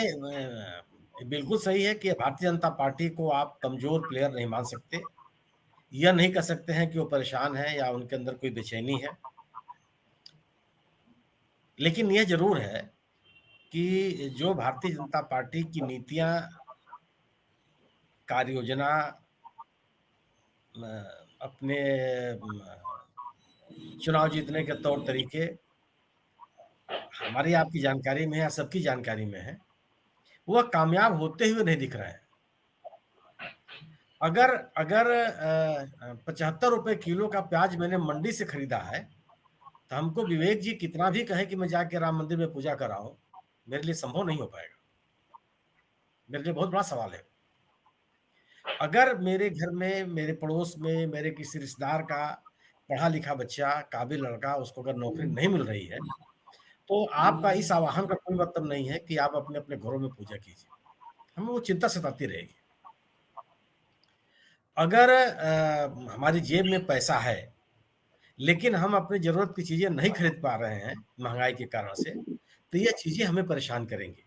बिल्कुल सही है कि भारतीय जनता पार्टी को आप कमजोर प्लेयर नहीं मान सकते, यह नहीं कह सकते हैं कि वो परेशान है या उनके अंदर कोई बेचैनी है। लेकिन यह जरूर है कि जो भारतीय जनता पार्टी की नीतियां, कार्य योजना, अपने चुनाव जीतने के तौर तरीके हमारी आपकी जानकारी में है या सबकी जानकारी में है, वह कामयाब होते हुए नहीं दिख रहे हैं। अगर अगर 75 रुपए किलो का प्याज मैंने मंडी से खरीदा है तो हमको विवेक जी कितना भी कहे कि मैं जाके राम मंदिर में पूजा कर रहा हूं, मेरे लिए संभव नहीं हो पाएगा। मेरे लिए बहुत बड़ा सवाल है। अगर मेरे घर में, मेरे पड़ोस में, मेरे किसी रिश्तेदार का पढ़ा लिखा बच्चा, काबिल लड़का, उसको अगर नौकरी नहीं मिल रही है तो आपका इस आह्वान का कोई मतलब नहीं है कि आप अपने अपने घरों में पूजा कीजिए, हमें वो चिंता सताती रहेगी। अगर हमारी जेब में पैसा है लेकिन हम अपनी जरूरत की चीजें नहीं खरीद पा रहे हैं महंगाई के कारण से, तो ये चीजें हमें परेशान करेंगी।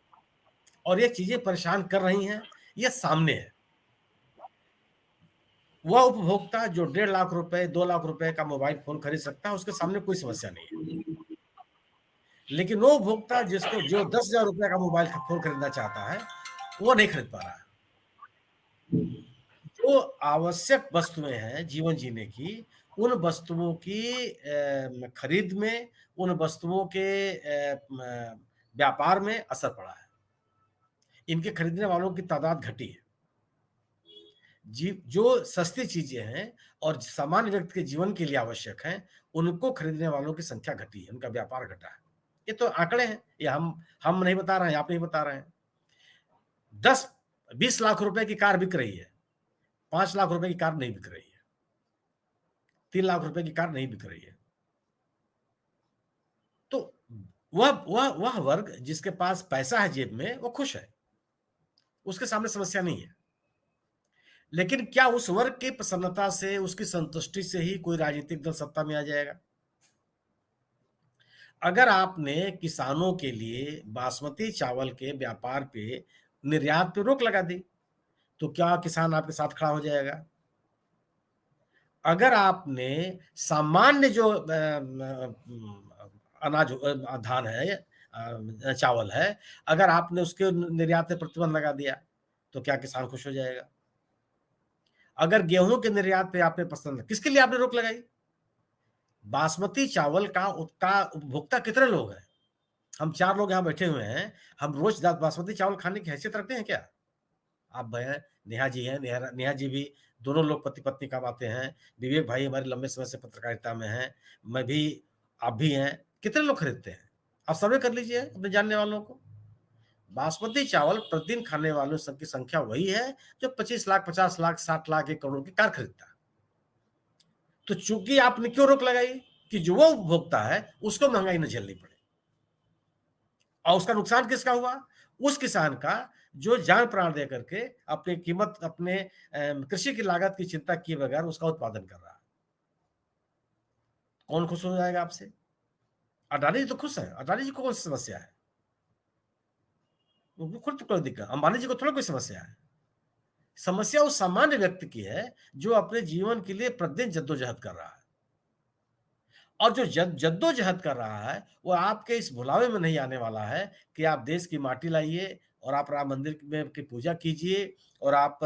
और ये चीजें परेशान कर रही हैं, ये सामने है। वह उपभोक्ता जो 1.5 लाख रुपए, 2 लाख रुपए का मोबाइल फोन खरीद सकता है, उसके सामने कोई समस्या नहीं है। लेकिन वो उपभोक्ता जो 10,000 रुपए का मोबाइल फोन खरीदना चाहता है, वो नहीं खरीद पा रहा है। जो आवश्यक वस्तुएं हैं जीवन जीने की, उन वस्तुओं की खरीद में, उन वस्तुओं के व्यापार में असर पड़ा है। इनके खरीदने वालों की तादाद घटी है। जो सस्ती चीजें हैं और सामान्य व्यक्ति के जीवन के लिए आवश्यक हैं, उनको खरीदने वालों की संख्या घटी है, उनका व्यापार घटा है। ये तो आंकड़े हैं, ये हम नहीं बता रहे हैं, आप नहीं बता रहे हैं। 10-20 लाख रुपए की कार बिक रही है, 5 लाख रुपए की कार नहीं बिक रही है, 3 लाख रुपए की कार नहीं बिक रही है। तो वह वर्ग जिसके पास पैसा है जेब में, वो खुश है, उसके सामने समस्या नहीं है। लेकिन क्या उस वर्ग की प्रसन्नता से, उसकी संतुष्टि से ही कोई राजनीतिक दल सत्ता में आ जाएगा? अगर आपने किसानों के लिए बासमती चावल के व्यापार पे, निर्यात पे रोक लगा दी, तो क्या किसान आपके साथ खड़ा हो जाएगा? अगर आपने सामान्य जो अनाज, धान है, चावल है, अगर आपने उसके निर्यात पे प्रतिबंध लगा दिया, तो क्या किसान खुश हो जाएगा? अगर गेहूं के निर्यात पे आपने पसंद, किसके लिए आपने रोक लगाई? बासमती चावल का उपभोक्ता कितने लोग हैं? हम 4 लोग यहाँ बैठे हुए हैं, हम रोज बासमती चावल खाने की हैसियत रखते हैं क्या? आप हैं, नेहा जी हैं, नेहा जी भी, दोनों लोग पति पत्नी कमाते हैं। विवेक भाई हमारे लंबे समय से पत्रकारिता में हैं, मैं भी, आप भी हैं। कितने लोग खरीदते हैं? आप सर्वे कर लीजिए अपने जानने वालों को। बासमती चावल प्रतिदिन खाने वालों की संख्या वही है जो 25 लाख, 50 लाख, 60 लाख, 1 करोड़ की कार खरीदता है। तो चूंकि आपने क्यों रोक लगाई कि जो वो उपभोक्ता है उसको महंगाई न झेलनी पड़े, और उसका नुकसान किसका हुआ? उस किसान का जो जान प्राण दे करके अपनी कीमत, अपने कृषि की लागत की चिंता किए बगैर उसका उत्पादन कर रहा है। कौन खुश हो जाएगा आपसे? अडानी जी तो खुश है। अडानी जी को कौन सी समस्या है? उनको खुद तो कोई दिक्कत, अंबानी जी को थोड़ा कोई समस्या है। समस्या उस सामान्य व्यक्ति की है जो अपने जीवन के लिए प्रतिदिन जद्दोजहद कर रहा है, और जो जद्दोजहद कर रहा है वो आपके इस भुलावे में नहीं आने वाला है कि आप देश की माटी लाइए और आप राम मंदिर में की पूजा कीजिए और आप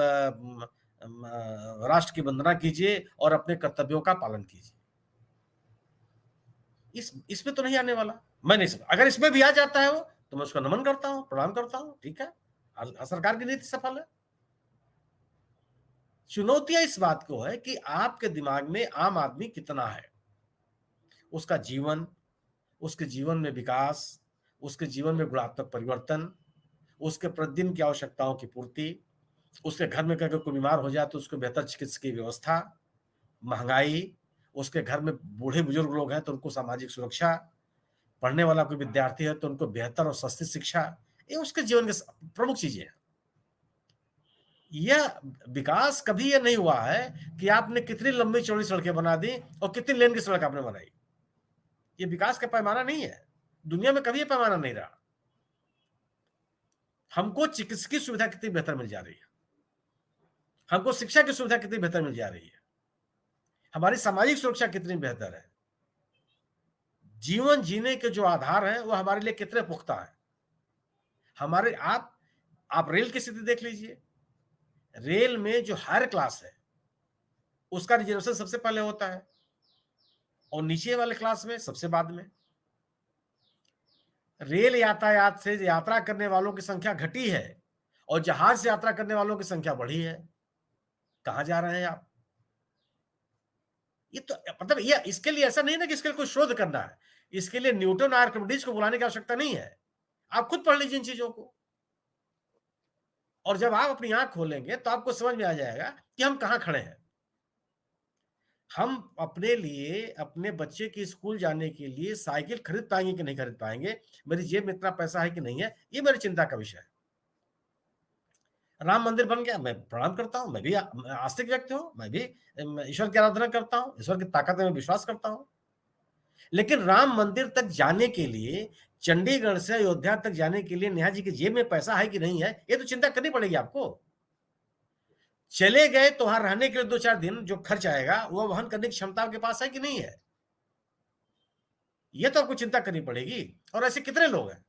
राष्ट्र की वंदना कीजिए और अपने कर्तव्यों का पालन कीजिए। इसमें तो नहीं आने वाला। मैं नहीं समझ, अगर इसमें भी आ जाता है वो, तो मैं उसका नमन करता हूं, प्रणाम करता हूं, ठीक है, सरकार की नीति सफल है। चुनौतियां इस बात को है कि आपके दिमाग में आम आदमी कितना है, उसका जीवन, उसके जीवन में विकास, उसके जीवन में गुणात्मक परिवर्तन, उसके प्रतिदिन की आवश्यकताओं की पूर्ति, उसके घर में अगर कोई बीमार हो जाए तो उसको बेहतर चिकित्सा की व्यवस्था, महंगाई, उसके घर में बूढ़े बुजुर्ग लोग हैं तो उनको सामाजिक सुरक्षा, पढ़ने वाला कोई विद्यार्थी है तो उनको बेहतर और सस्ती शिक्षा, ये उसके जीवन के प्रमुख चीजें हैं। यह विकास कभी यह नहीं हुआ है कि आपने कितनी लंबी चौड़ी सड़कें बना दी और कितनी लेन की सड़क आपने बनाई। ये विकास का पैमाना नहीं है, दुनिया में कभी यह पैमाना नहीं रहा। हमको चिकित्सकीय सुविधा कितनी बेहतर मिल जा रही है, हमको शिक्षा की सुविधा कितनी बेहतर मिल जा रही है, हमारी सामाजिक सुरक्षा कितनी बेहतर है, जीवन जीने के जो आधार हैं वो हमारे लिए कितने पुख्ता है। हमारे आप रेल की स्थिति देख लीजिए। रेल में जो हायर क्लास है उसका रिजर्वेशन सबसे पहले होता है और नीचे वाले क्लास में सबसे बाद में। रेल यातायात से यात्रा करने वालों की संख्या घटी है और जहाज से यात्रा करने वालों की संख्या बढ़ी है। कहां जा रहे हैं आप? ये तो मतलब ये इसके लिए ऐसा नहीं ना कि इसके लिए कोई शोध करना है, इसके लिए न्यूटन और आर्किमिडीज को बुलाने की आवश्यकता नहीं है। आप खुद पढ़ लीजिए इन चीजों को, और जब आप अपनी आंख खोलेंगे तो आपको समझ में आ जाएगा कि हम कहां खड़े हैं। हम अपने लिए, अपने बच्चे की स्कूल जाने के लिए साइकिल खरीद पाएंगे कि नहीं खरीद पाएंगे, मेरी जेब में इतना पैसा है कि नहीं है, ये मेरी चिंता का विषय है। राम मंदिर बन गया, मैं प्रणाम करता हूं, मैं भी आस्तिक व्यक्ति हूं, मैं भी ईश्वर की आराधना करता हूं, ईश्वर की ताकत में विश्वास करता हूं। लेकिन राम मंदिर तक जाने के लिए, चंडीगढ़ से अयोध्या तक जाने के लिए नेहा जी की जेब में पैसा है कि नहीं है, ये तो चिंता करनी पड़ेगी आपको। चले गए तो वहां रहने के लिए 2-4 दिन जो खर्च आएगा वो वहन करने की क्षमता आपके पास है कि नहीं है, ये तो आपको चिंता करनी पड़ेगी। और ऐसे कितने लोग हैं?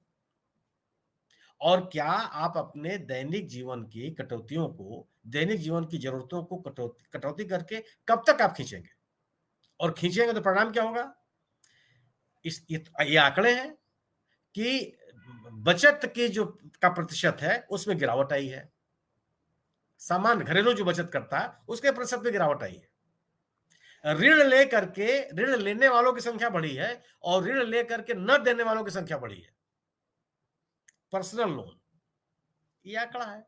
और क्या आप अपने दैनिक जीवन की कटौतियों को, दैनिक जीवन की जरूरतों को कटौती करके कब तक आप खींचेंगे? और खींचेंगे तो परिणाम क्या होगा? ये आंकड़े हैं कि बचत की जो का प्रतिशत है उसमें गिरावट आई है। सामान्य घरेलू जो बचत करता है उसके प्रतिशत में गिरावट आई है। ऋण लेकर के, ऋण लेने वालों की संख्या बढ़ी है और ऋण लेकर के न देने वालों की संख्या बढ़ी है। पर्सनल लोन, ये आंकड़ा है,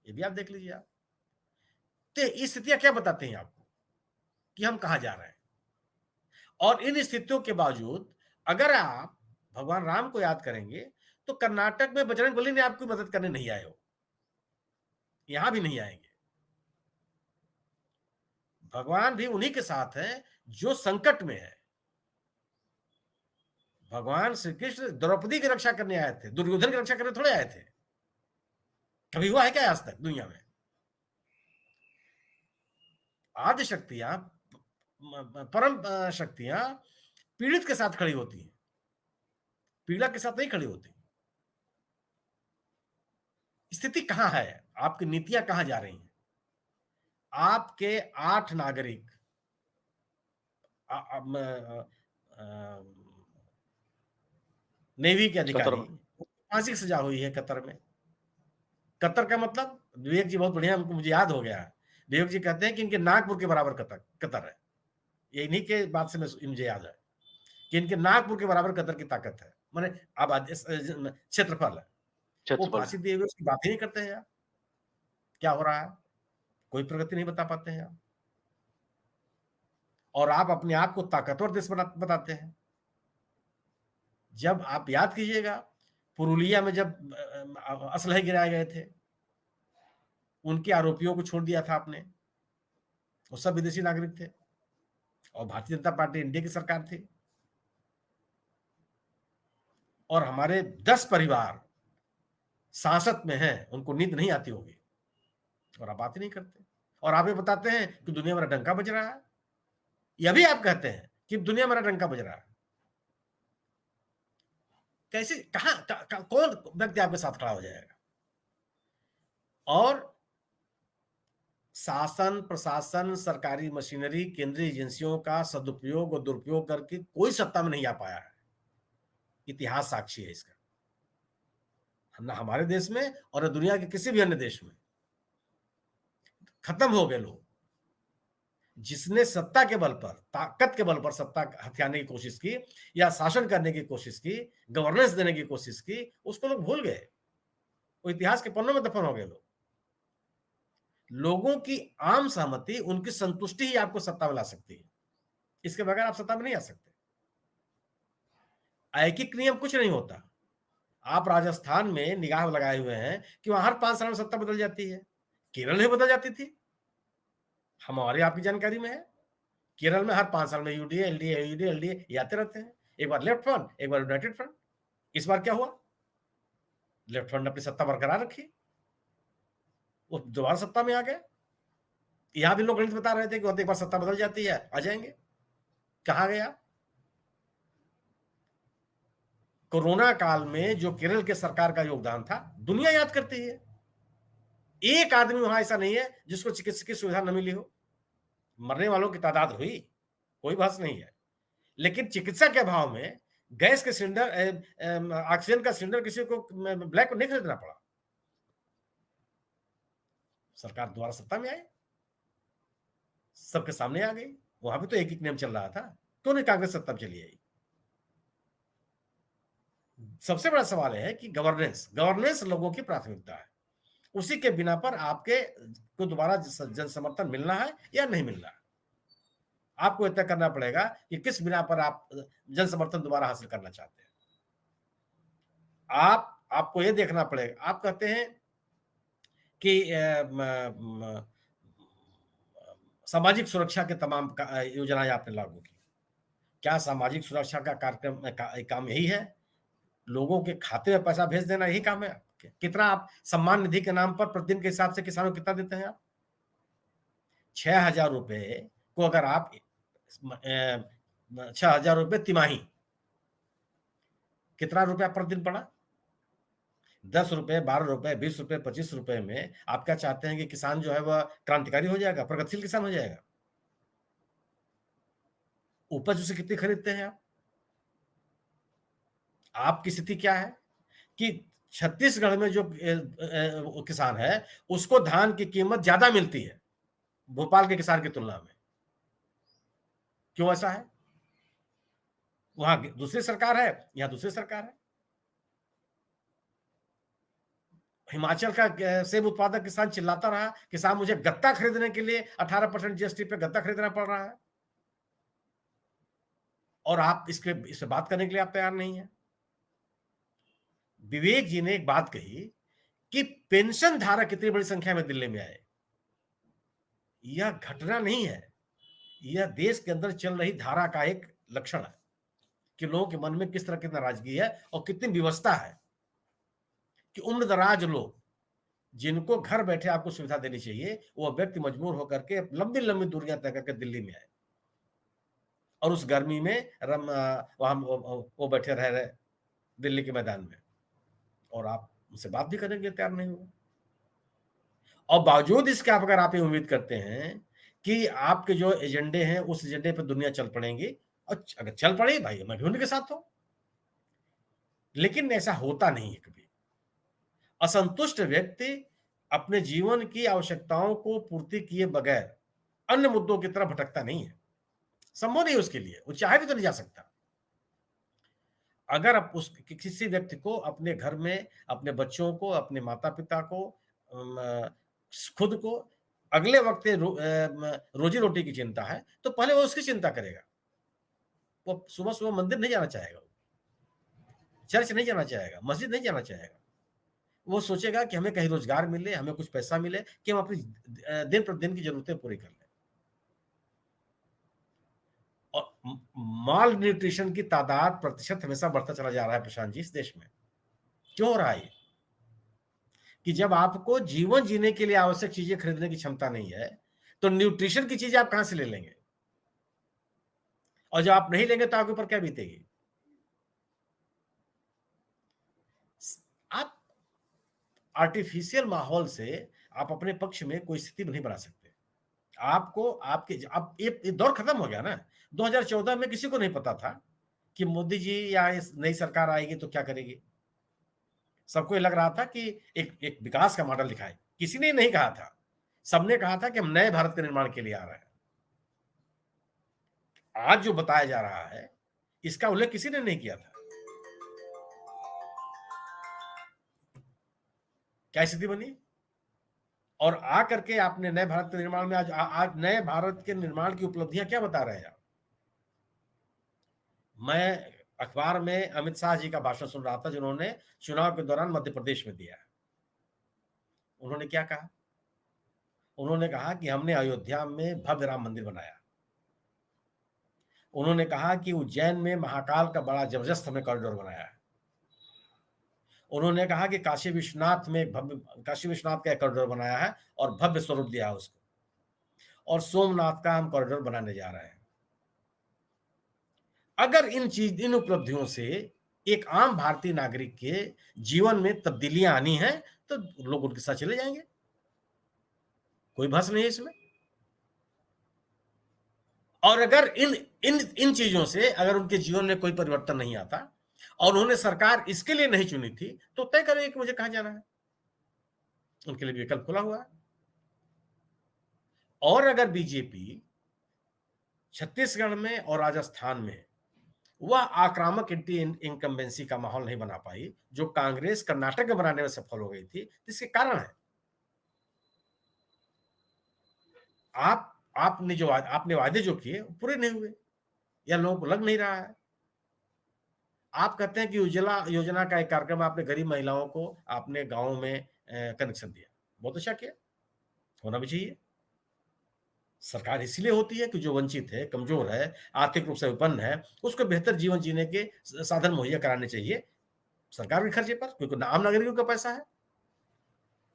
ये भी आप देख लीजिए आप। तो ये स्थितियां क्या बताती हैं आपको कि हम कहां जा रहे हैं? और इन स्थितियों के बावजूद अगर आप भगवान राम को याद करेंगे तो कर्नाटक में बजरंगबली ने आपकी मदद करने नहीं आए हो, यहां भी नहीं आएंगे। भगवान भी उन्हीं के साथ है जो संकट में है। भगवान श्री कृष्ण द्रौपदी की रक्षा करने आए थे, दुर्योधन की रक्षा करने थोड़े आए थे। कभी हुआ है क्या आज तक दुनिया में? आदि शक्तियां, परम शक्तियां पीड़ित के साथ खड़ी होती हैं, पीड़क के साथ नहीं खड़ी होती। स्थिति कहां है? आपकी नीतियां कहां जा रही हैं? आपके 8 नागरिक नेवी के अधिकारी, फांसी की सजा हुई है कतर में। कतर का मतलब, विवेक जी बहुत बढ़िया, मुझे याद हो गया। विवेक जी कहते हैं कि इनके नागपुर के बराबर कतर है। ये इन्हीं के बात से मुझे याद है कि इनके नागपुर के बराबर कतर की ताकत है। माने आबादी क्षेत्रफल है, वो क्षेत्रफल फांसी दिए हुए उसकी बात ही नहीं करते हैं यार। क्या हो रहा है? कोई प्रगति नहीं बता पाते हैं आप। और आप अपने आप को ताकतवर देश बताते हैं। जब आप याद कीजिएगा, पुरुलिया में जब असलहे गिराए गए थे, उनके आरोपियों को छोड़ दिया था आपने, वो सब विदेशी नागरिक थे और भारतीय जनता पार्टी इंडिया की सरकार थी। और हमारे 10 परिवार सांसद में हैं, उनको नींद नहीं आती होगी और आप बात ही नहीं करते। और आप ये बताते हैं कि दुनिया मेरा डंका बज रहा है। यह भी आप कहते हैं कि दुनिया मेरा डंका बज रहा है। कैसे, कहां कौन व्यक्ति आपके साथ खड़ा हो जाएगा? और शासन, प्रशासन, सरकारी मशीनरी, केंद्रीय एजेंसियों का सदुपयोग और दुरुपयोग करके कोई सत्ता में नहीं आ पाया है। इतिहास साक्षी है इसका, ना हमारे देश में और न दुनिया के किसी भी अन्य देश में। खत्म हो गए लोग। जिसने सत्ता के बल पर, ताकत के बल पर सत्ता हथियाने की कोशिश की या शासन करने की कोशिश की, गवर्नेंस देने की कोशिश की, उसको लोग भूल गए। वो इतिहास के पन्नों में दफन हो गए लोग। लोगों की आम सहमति, उनकी संतुष्टि ही आपको सत्ता में ला सकती है। इसके बगैर आप सत्ता में नहीं आ सकते। ऐकिक नियम कुछ नहीं होता। आप राजस्थान में निगाह लगाए हुए हैं कि वहां हर 5 साल में सत्ता बदल जाती है। केरल में बदल जाती थी, हमारे आपकी जानकारी में है। केरल में हर 5 साल में यूडीए, एलडीए, यूडीए, एलडीए ये आते रहते हैं। एक बार लेफ्ट फ्रंट, एक बार यूनाइटेड फ्रंट। इस बार क्या हुआ? लेफ्ट फ्रंट ने अपनी सत्ता बरकरार रखी, वो दोबारा सत्ता में आ गए। यहां भी लोग गणित बता रहे थे कि एक बार सत्ता बदल जाती है, आ जाएंगे। कहां गया? कोरोना काल में जो केरल के सरकार का योगदान था, दुनिया याद करती है। एक आदमी वहां ऐसा नहीं है जिसको चिकित्सा की सुविधा न मिली हो। मरने वालों की तादाद हुई, कोई बहस नहीं है, लेकिन चिकित्सा के अभाव में गैस के सिलेंडर, ऑक्सीजन का सिलेंडर किसी को ब्लैक नहीं खरीदना पड़ा। सरकार दोबारा सत्ता में आई, सबके सामने आ गई। वहां भी तो एक नियम चल रहा था, क्यों नहीं कांग्रेस सत्ता में चली आई? सबसे बड़ा सवाल है कि गवर्नेंस लोगों की प्राथमिकता है। उसी के बिना पर आपके को दोबारा जन समर्थन मिलना है या नहीं मिलना है। आपको तय करना पड़ेगा कि किस बिना पर आप जन समर्थन दोबारा हासिल करना चाहते हैं। आपको यह देखना पड़ेगा। आप कहते हैं कि सामाजिक सुरक्षा के तमाम योजनाएं आपने लागू की। क्या सामाजिक सुरक्षा का कार्यक्रम काम यही है? लोगों के खाते में पैसा भेज देना यही काम है? कितना आप सम्मान निधि के नाम पर प्रतिदिन के हिसाब से किसानों को कितना देते हैं आप? 6,000 रुपए को अगर आप 6,000 रुपए तिमाही, कितना रुपया प्रतिदिन पड़ा? 10 रुपए, 12 रुपए, 20 रुपए, 25 रुपए में आप क्या चाहते हैं कि किसान जो है वह क्रांतिकारी हो जाएगा, प्रगतिशील किसान हो जाएगा? उपज उसे कितनी खरीदते हैं आप? आपकी स्थिति क्या है कि छत्तीसगढ़ में जो किसान है उसको धान की कीमत ज्यादा मिलती है भोपाल के किसान की तुलना में। क्यों ऐसा है? वहां दूसरी सरकार है, यहां दूसरी सरकार है। हिमाचल का सेब उत्पादक किसान चिल्लाता रहा कि साहब मुझे गत्ता खरीदने के लिए 18% जीएसटी पे गत्ता खरीदना पड़ रहा है, और आप इस पे बात करने के लिए आप तैयार नहीं है। विवेक जी ने एक बात कही कि पेंशन धारक इतनी बड़ी संख्या में दिल्ली में आए, यह घटना नहीं है, यह देश के अंदर चल रही धारा का एक लक्षण है कि लोगों के मन में किस तरह की नाराजगी है और कितनी विवशता है कि उम्र दराज लोग जिनको घर बैठे आपको सुविधा देनी चाहिए, वो व्यक्ति मजबूर होकर के लंबी लंबी दूरियां तय करके दिल्ली में आए और उस गर्मी में वहां वो बैठे रह रहे दिल्ली के मैदान में, और आप उनसे बात भी करने के लिए तैयार नहीं हुए। और बावजूद इसके अगर आप ये उम्मीद करते हैं कि आपके जो एजेंडे हैं उस एजेंडे पर दुनिया चल पड़ेंगी, और अगर चल पड़े भाई मैं भी उनके साथ हूं, लेकिन ऐसा होता नहीं है कभी। असंतुष्ट व्यक्ति अपने जीवन की आवश्यकताओं को पूर्ति किए बगैर अन्य मुद्दों की तरफ भटकता नहीं है, संभव नहीं उसके लिए, वो चाहे भी तो नहीं जा सकता। अगर आप उस किसी व्यक्ति को अपने घर में अपने बच्चों को, अपने माता-पिता को, खुद को अगले वक्त रोजी-रोटी की चिंता है, तो पहले वो उसकी चिंता करेगा। वो सुबह-सुबह मंदिर नहीं जाना चाहेगा, चर्च नहीं जाना चाहेगा, मस्जिद नहीं जाना चाहेगा। वो सोचेगा कि हमें कहीं रोजगार मिले, हमें कुछ पैसा मिले कि हम अपनी दिन प्रतिदिन की ज़रूरतें पूरी कर लें। और माल न्यूट्रिशन की तादाद प्रतिशत हमेशा बढ़ता चला जा रहा है प्रशांत जी इस देश में। क्यों हो रहा है ये? कि जब आपको जीवन जीने के लिए आवश्यक चीजें खरीदने की क्षमता नहीं है, तो न्यूट्रिशन की चीजें आप कहां से ले लेंगे? और जब आप नहीं लेंगे तो आपके ऊपर क्या बीतेगी? आप आर्टिफिशियल माहौल से आप अपने पक्ष में कोई स्थिति नहीं बना सकते। आपको आपके अब ये दौर खत्म हो गया ना। 2014 में किसी को नहीं पता था कि मोदी जी या इस नई सरकार आएगी तो क्या करेगी। सबको ये लग रहा था कि एक विकास का मॉडल दिखाए। किसी ने नहीं कहा था, सबने कहा था कि हम नए भारत के निर्माण के लिए आ रहे हैं। आज जो बताया जा रहा है इसका उल्लेख किसी ने नहीं किया था। क्या स्थिति बनी? और आकर के आपने नए भारत के निर्माण में आज नए भारत के निर्माण की उपलब्धियां क्या बता रहे हैं आप? मैं अखबार में अमित शाह जी का भाषण सुन रहा था जिन्होंने चुनाव के दौरान मध्य प्रदेश में दिया। उन्होंने क्या कहा? उन्होंने कहा कि हमने अयोध्या में भव्य राम मंदिर बनाया। उन्होंने कहा कि उज्जैन में महाकाल का बड़ा जबरदस्त हमने कॉरिडोर बनाया है। उन्होंने कहा कि काशी विश्वनाथ में काशी विश्वनाथ का एक कॉरिडोर बनाया है और भव्य स्वरूप दिया है उसको, और सोमनाथ का हम कॉरिडोर बनाने जा रहे हैं। अगर इन उपलब्धियों से एक आम भारतीय नागरिक के जीवन में तब्दीलियां आनी है तो लोग उनके साथ चले जाएंगे, कोई बहस नहीं है इसमें। और अगर इन इन इन चीजों से अगर उनके जीवन में कोई परिवर्तन नहीं आता और उन्होंने सरकार इसके लिए नहीं चुनी थी तो तय करें कि मुझे कहां जाना है। उनके लिए विकल्प खुला हुआ है। और अगर बीजेपी छत्तीसगढ़ में और राजस्थान में वह आक्रामक एंटी इनकम्बेंसी का माहौल नहीं बना पाई जो कांग्रेस कर्नाटक में बनाने में सफल हो गई थी, इसके कारण है आपने वादे जो किए पूरे नहीं हुए या लोगों को लग नहीं रहा है। आप कहते हैं कि उज्ज्वला योजना का एक कार्यक्रम आपने गरीब महिलाओं को आपने गांवों में कनेक्शन दिया, बहुत अच्छा किया, होना भी चाहिए। सरकार इसीलिए होती है कि जो वंचित है, कमजोर है, आर्थिक रूप से विपन्न है, उसको बेहतर जीवन जीने के साधन मुहैया कराने चाहिए सरकार के खर्चे पर, क्योंकि आम नागरिकों का पैसा है।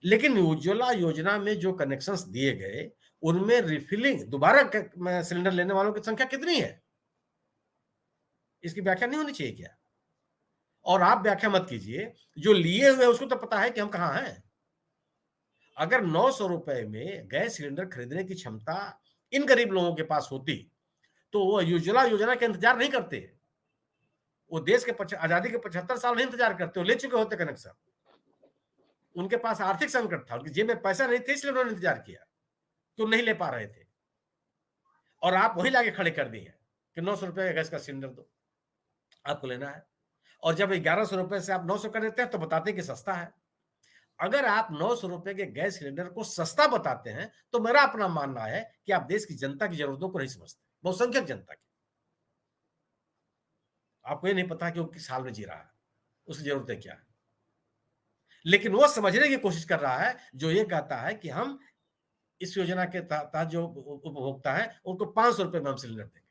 लेकिन उज्ज्वला योजना में जो कनेक्शंस दिए गए उनमें रिफिलिंग दोबारा सिलेंडर लेने वालों की संख्या कितनी है, इसकी व्याख्या नहीं होनी चाहिए क्या? और आप व्याख्या मत कीजिए, जो लिए हुए उसको तो पता है कि हम कहां हैं। अगर 900 रुपए में गैस सिलेंडर खरीदने की क्षमता इन गरीब लोगों के पास होती तो वो उज्ज्वला योजना का इंतजार नहीं करते। वो देश के आजादी के 75 साल नहीं इंतजार करते, वो ले चुके होते कनेक्शन। उनके पास आर्थिक संकट था, उनकी जेब में पैसा नहीं थे, इसलिए उन्होंने इंतजार किया, तो नहीं ले पा रहे थे। और आप वही लाके खड़े कर दिए कि 900 रुपए का गैस का सिलेंडर दो, आपको लेना है। और जब 1100 रुपए से आप 900 कर देते हैं तो बताते हैं कि सस्ता है। अगर आप 900 रुपए के गैस सिलेंडर को सस्ता बताते हैं तो मेरा अपना मानना है कि आप देश की जनता की जरूरतों को नहीं समझते, बहुसंख्यक जनता की। आपको ये नहीं पता कि वो किस हाल में जी रहा है, उसकी जरूरतें क्या है। लेकिन वो समझने की कोशिश कर रहा है जो ये कहता है कि हम इस योजना के तहत जो उपभोक्ता है उनको 500 रुपए में हम सिलेंडर देंगे।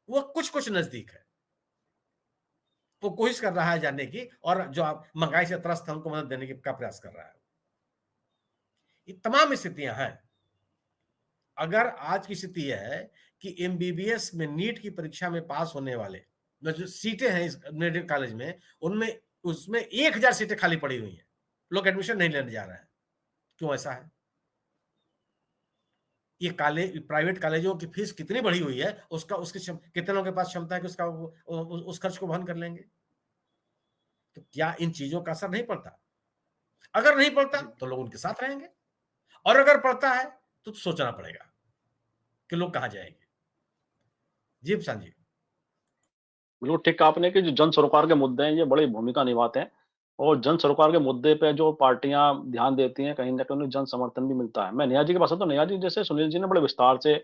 वो कुछ नजदीक है, वो कोशिश कर रहा है जानने की, और जो आप महंगाई से त्रस्त है उनको मदद देने का प्रयास कर रहा है। ये तमाम स्थितियां हैं। अगर आज की स्थिति यह है कि एमबीबीएस में नीट की परीक्षा में पास होने वाले जो सीटें हैं इस मेडिकल कॉलेज में, उनमें उसमें 1000 सीटें खाली पड़ी हुई हैं, लोग एडमिशन नहीं लेने जा रहे हैं। क्यों ऐसा है? ये प्राइवेट कॉलेजों की फीस कितनी बढ़ी हुई है, उसकी कितने लोगों के पास क्षमता है कि उसका उस खर्च को वहन कर लेंगे? तो क्या इन चीजों का असर नहीं पड़ता? अगर नहीं पड़ता तो लोग उनके साथ रहेंगे, और अगर पड़ता है तो सोचना पड़ेगा कि लोग कहां जाएंगे। जी प्रशांत जी। बिल्कुल ठीक कहा आपने कि जो जन सरोकार के मुद्दे हैं, ये बड़ी भूमिका निभाते हैं और जन सरोकार के मुद्दे पे जो पार्टियाँ ध्यान देती हैं, कहीं न कहीं उन्हें जन समर्थन भी मिलता है। मैं नेहा जी के पास आता हूँ, नेहा जी जैसे सुनील जी ने बड़े विस्तार से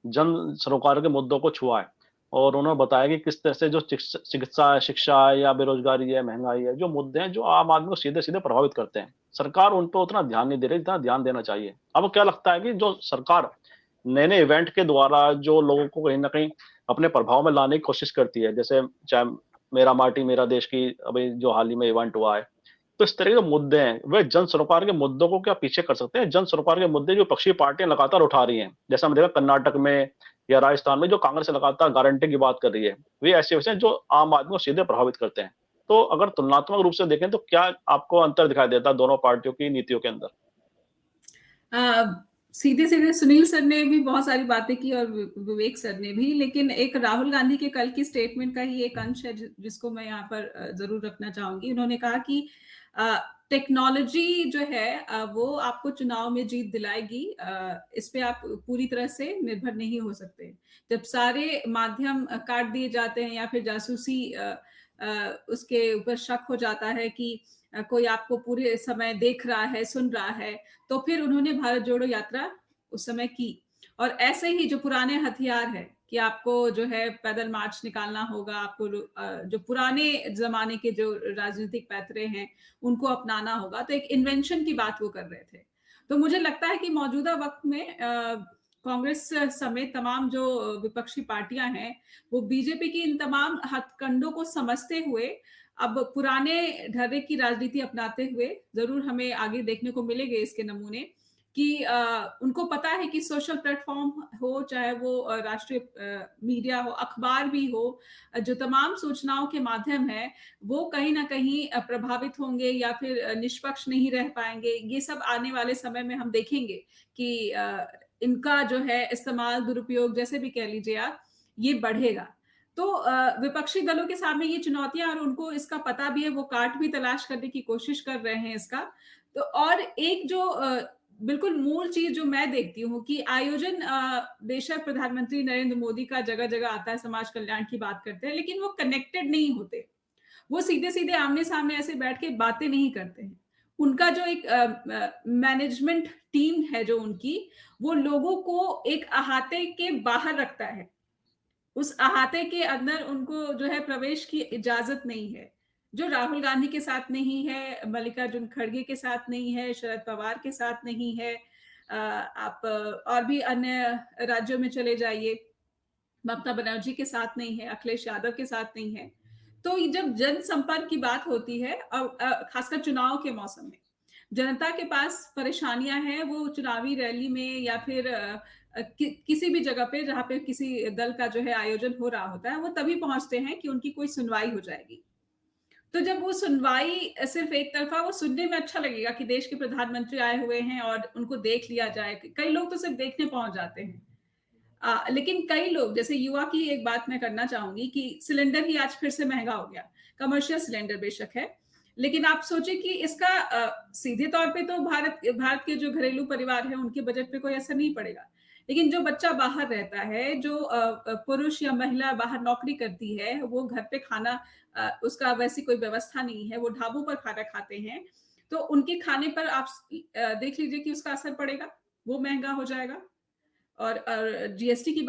जन सरोकार के मुद्दों को छुआ है और उन्होंने बताया कि किस तरह से जो चिकित्सा है, शिक्षा है या बेरोज़गारी है, महँगाई है, जो मुद्दे हैं जो आम आदमी को सीधे-सीधे प्रभावित करते हैं। सरकार उन पे उतना ध्यान नहीं दे रही, जितना ध्यान देना चाहिए। आपको क्या लगता है कि जो सरकार नए-नए इवेंट के द्वारा जो लोगों को कहीं न कहीं अपने प्रभाव में लाने की कोशिश करती है, जैसे चाहे मेरा माटी मेरा देश की अभी जो हाल ही में इवेंट हुआ है, तो इस तरह के जो मुद्दे हैं, वे जन सरोकार के मुद्दों को क्या पीछे कर सकते हैं? जन सरोकार के मुद्दे जो विपक्षी पार्टियाँ लगातार उठा रही हैं, जैसे हमने देखा कर्नाटक में या राजस्थान में जो कांग्रेस लगातार गारंटी की बात कर रही है, वे ऐसे विषय हैं जो आम आदमी को सीधे प्रभावित करते हैं। तो अगर तुलनात्मक रूप से देखें तो क्या आपको अंतर दिखाई देता है दोनों पार्टियों की नीतियों के अंदर? सीधे-सीधे सुनील सर ने भी बहुत सारी बातें की और विवेक सर ने भी, लेकिन एक राहुल गांधी के कल की स्टेटमेंट का ही एक अंश है जिसको मैं यहाँ पर ज़रूर रखना चाहूँगी। उन्होंने कहा कि टेक्नोलॉजी जो है वो आपको चुनाव में जीत दिलाएगी, इस पे आप पूरी तरह से निर्भर नहीं हो सकते। जब सारे माध्यम काट दिए जाते हैं या फिर जासूसी उसके ऊपर शक हो जाता है कि कोई आपको पूरे समय देख रहा है, सुन रहा है, तो फिर उन्होंने भारत जोड़ो यात्रा उस समय की। और ऐसे ही जो पुराने हथियार है कि आपको जो है पैदल मार्च निकालना होगा, आपको जो पुराने ज़माने के जो राजनीतिक पैतरे हैं, उनको अपनाना होगा। तो एक इन्वेंशन की बात वो कर रहे थे। तो मुझे लगता है कि मौजूदा वक़्त में कांग्रेस समेत तमाम जो विपक्षी पार्टियाँ हैं, वो बीजेपी की इन तमाम हथकंडों को समझते हुए अब पुराने ढर्रे की राजनीति अपनाते हुए ज़रूर हमें आगे देखने को मिलेंगे इसके नमूने कि उनको पता है कि सोशल प्लेटफ़ॉर्म हो, चाहे वो राष्ट्रीय मीडिया हो, अखबार भी हो, जो तमाम सूचनाओं के माध्यम हैं, वो कहीं न कहीं प्रभावित होंगे या फिर निष्पक्ष नहीं रह पाएँगे। ये सब आने वाले समय में हम देखेंगे कि इनका जो है इस्तेमाल, दुरुपयोग जैसे भी कह लीजिए आप, ये बढ़ेगा। तो विपक्षी दलों के सामने ये चुनौतियाँ और उनको इसका पता भी है, वो काट भी तलाश करने की कोशिश कर रहे हैं इसका। तो और एक जो बिल्कुल मूल चीज़ जो मैं देखती हूँ कि आयोजन बेशक प्रधानमंत्री नरेंद्र मोदी का जगह-जगह आता है, समाज कल्याण की बात करते हैं, लेकिन वो कनेक्टेड नहीं होते। वो सीधे-सीधे आमने-सामने ऐसे बैठ के बातें नहीं करते हैं। उनका जो एक मैनेजमेंट टीम है जो उनकी, वो लोगों को एक अहाते के बाहर रखता है। उस अहाते के अंदर उनको जो है प्रवेश की इजाज़त नहीं है, जो राहुल गांधी के साथ नहीं है, मल्लिकार्जुन खड़गे के साथ नहीं है, शरद पवार के साथ नहीं है। आप और भी अन्य राज्यों में चले जाइए, ममता बनर्जी के साथ नहीं है, अखिलेश यादव के साथ नहीं है। तो ये जब जनसंपर्क की बात होती है और खासकर चुनाव के मौसम में, जनता के पास परेशानियाँ हैं, वो चुनावी रैली में या फिर किसी भी जगह पे जहाँ पे किसी दल का जो है आयोजन हो रहा होता है, वो तभी पहुँचते हैं कि उनकी कोई सुनवाई हो जाएगी। तो जब वो सुनवाई सिर्फ़ एक तरफ़ा वो सुनने में अच्छा लगेगा कि देश के प्रधानमंत्री आए हुए हैं और उनको देख लिया जाए। कई लोग तो सिर्फ़ देखने पहुँच जाते हैं। लेकिन कई लोग जैसे युवा की एक बात मैं करना चाहूँगी कि सिलेंडर ही आज फिर से महँगा हो गया। कमर्शियल सिलेंडर बेशक है, लेकिन आप सोचिए कि इसका सीधे तौर पे तो भारत के जो घरेलू परिवार हैं, उनके बजट पे कोई असर नहीं पड़ेगा। लेकिन जो बच्चा बाहर रहता है, जो पुरुष या महिला बाहर नौकरी करती है, वो घर पे खाना उसका वैसी कोई व्यवस्था नहीं है, वो ढाबों पर खाना खाते हैं, तो उनके खाने पर आप देख लीजिए कि उसका असर पड़ेगा, वो महँगा हो जाएगा। और जीएसटी की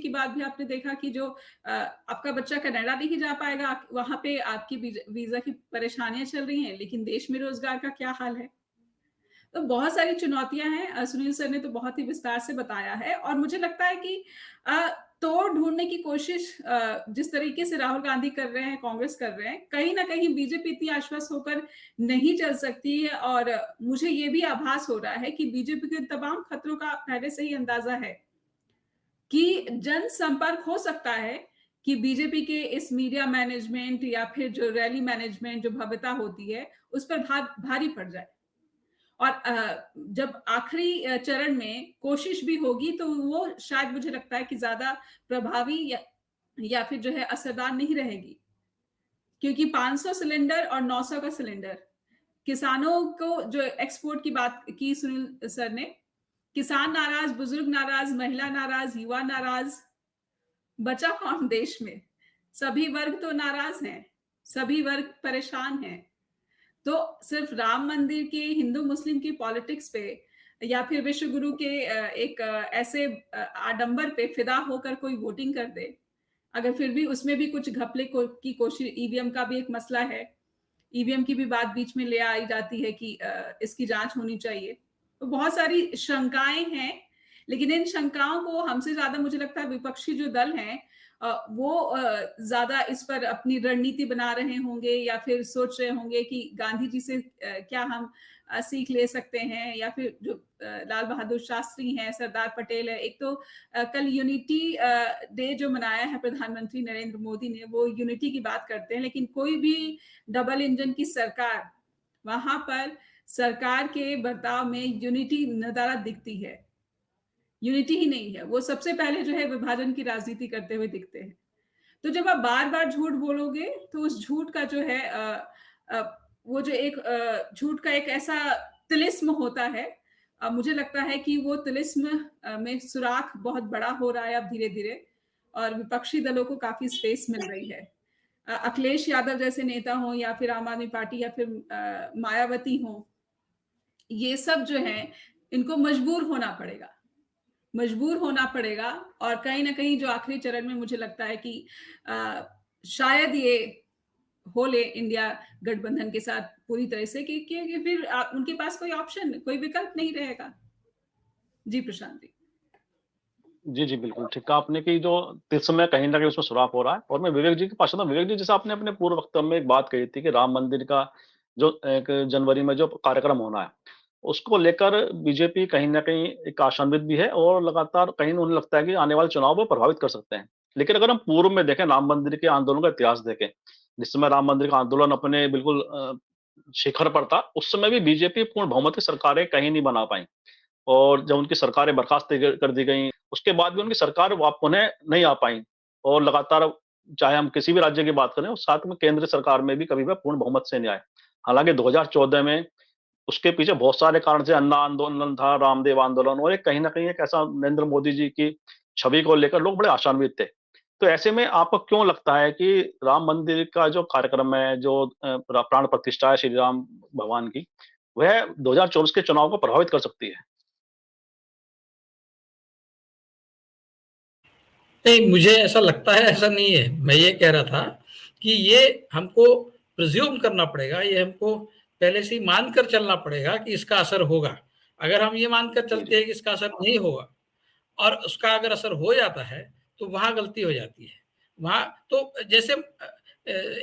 बात भी आपने देखा कि जो आपका बच्चा कनाडा नहीं जा पाएगा, वहाँ पे आपकी वीज़ा की परेशानियाँ चल रही हैं, लेकिन देश में रोज़गार का क्या हाल है? तो बहुत सारी चुनौतियाँ हैं। सुनील सर ने तो बहुत ही विस्तार से बताया है और मुझे लगता है कि तोड़ ढूँढने की कोशिश जिस तरीके से राहुल गांधी कर रहे हैं, कांग्रेस कर रहे हैं, कहीं न कहीं बीजेपी इतनी आश्वस्त होकर नहीं चल सकती है और मुझे ये भी आभास हो रहा है कि बीजेपी के तमाम खतरों का पहले से ही अंदाज़ा है कि जनसंपर्क हो सकता है कि बीजेपी के इस मीडिया मैनेजमेंट या फिर जो रैली मैनेजमेंट जो भव्यता होती है, उस पर भारी पड़ जाए। और जब आखिरी चरण में कोशिश भी होगी तो वो शायद मुझे लगता है कि ज़्यादा प्रभावी या फिर जो है असरदार नहीं रहेगी। क्योंकि 500 सिलेंडर और 900 का सिलेंडर, किसानों को जो एक्सपोर्ट की बात की सुनील सर ने, किसान नाराज़, बुजुर्ग नाराज़, महिला नाराज़, युवा नाराज़, बचा कौन देश में? सभी वर्ग तो नाराज हैं, सभी वर्ग परेशान हैं। तो सिर्फ राम मंदिर की हिंदू मुस्लिम की पॉलिटिक्स पे या फिर विश्व गुरु के एक ऐसे आडंबर पे फिदा होकर कोई वोटिंग कर दे, अगर फिर भी उसमें भी कुछ घपले की कोशिश, ईवीएम का भी एक मसला है, ईवीएम की भी बात बीच में ले आई जाती है कि इसकी जांच होनी चाहिए। तो बहुत सारी शंकाएं हैं, लेकिन इन शंकाओं को हमसे ज्यादा मुझे लगता है विपक्षी जो दल हैं वो ज्यादा इस पर अपनी रणनीति बना रहे होंगे या फिर सोच रहे होंगे कि गांधी जी से क्या हम सीख ले सकते हैं, या फिर जो लाल बहादुर शास्त्री हैं, सरदार पटेल है। एक तो कल यूनिटी डे जो मनाया है प्रधानमंत्री नरेंद्र मोदी ने, वो यूनिटी की बात करते हैं, लेकिन कोई भी डबल इंजन की सरकार, वहां पर सरकार के बर्ताव में यूनिटी नदारा दिखती है। यूनिटी ही नहीं है, वो सबसे पहले जो है विभाजन की राजनीति करते हुए दिखते हैं। तो जब आप बार बार झूठ बोलोगे तो उस झूठ का जो है वो जो एक झूठ का एक ऐसा तिलिस्म होता है, मुझे लगता है कि वो तिलिस्म में सुराख बहुत बड़ा हो रहा है अब धीरे धीरे, और विपक्षी दलों को काफी स्पेस मिल रही है। अखिलेश यादव जैसे नेता हो या फिर आम आदमी पार्टी या फिर मायावती हो, ये सब जो है इनको मजबूर होना पड़ेगा, मजबूर होना पड़ेगा। और कहीं ना कहीं जो आखिरी चरण में मुझे लगता है कि शायद ये हो ले इंडिया गठबंधन के साथ पूरी तरह से कि फिर उनके पास कोई ऑप्शन, कोई विकल्प नहीं रहेगा। जी प्रशांत जी। जी, जी, बिल्कुल, ठीक कहा आपने कि जो तिलस्म है कहीं न कहीं उसमें सुराग हो रहा है, और मैं विवेक जी के पास आता हूँ। विवेक जी, जैसे आपने अपने पूर्व वक्तव्य में एक बात कही थी कि राम मंदिर का जो एक जनवरी में जो कार्यक्रम होना है, उसको लेकर बीजेपी कहीं न कहीं एक आशान्वित भी है, और लगातार कहीं न उन्हें लगता है कि आने वाले चुनाव को प्रभावित कर सकते हैं। लेकिन अगर हम पूर्व में देखें, राम मंदिर के आंदोलन का इतिहास देखें, जिस समय राम मंदिर का आंदोलन अपने बिल्कुल शिखर पर था, उस समय भी बीजेपी पूर्ण बहुमत की सरकारें कहीं नहीं बना पाई। और जब उनकी सरकारें बर्खास्त कर दी गई, उसके बाद भी उनकी सरकार पुनः नहीं आ पाई, और लगातार चाहे हम किसी भी राज्य की बात करें, और साथ में केंद्र सरकार में भी कभी वह पूर्ण बहुमत से नहीं आए। हालांकि 2014 में उसके पीछे बहुत सारे कारण थे, अन्ना आंदोलन था, रामदेव आंदोलन, और एक कहीं ना कहीं एक ऐसा नरेंद्र मोदी जी की छवि को लेकर लोग बड़े आशान्वित थे। तो ऐसे में आपको क्यों लगता है कि राम मंदिर का जो कार्यक्रम है, जो प्राण प्रतिष्ठा है श्री राम भगवान की, वह 2024 के चुनाव को प्रभावित कर सकती है? नहीं, मुझे ऐसा लगता है, ऐसा नहीं है। मैं ये कह रहा था कि ये हमको प्रिज्यूम करना पड़ेगा, ये हमको पहले से ही मानकर चलना पड़ेगा कि इसका असर होगा। अगर हम ये मानकर चलते हैं कि इसका असर नहीं होगा, और उसका अगर असर हो जाता है, तो वहाँ गलती हो जाती है। वहाँ तो जैसे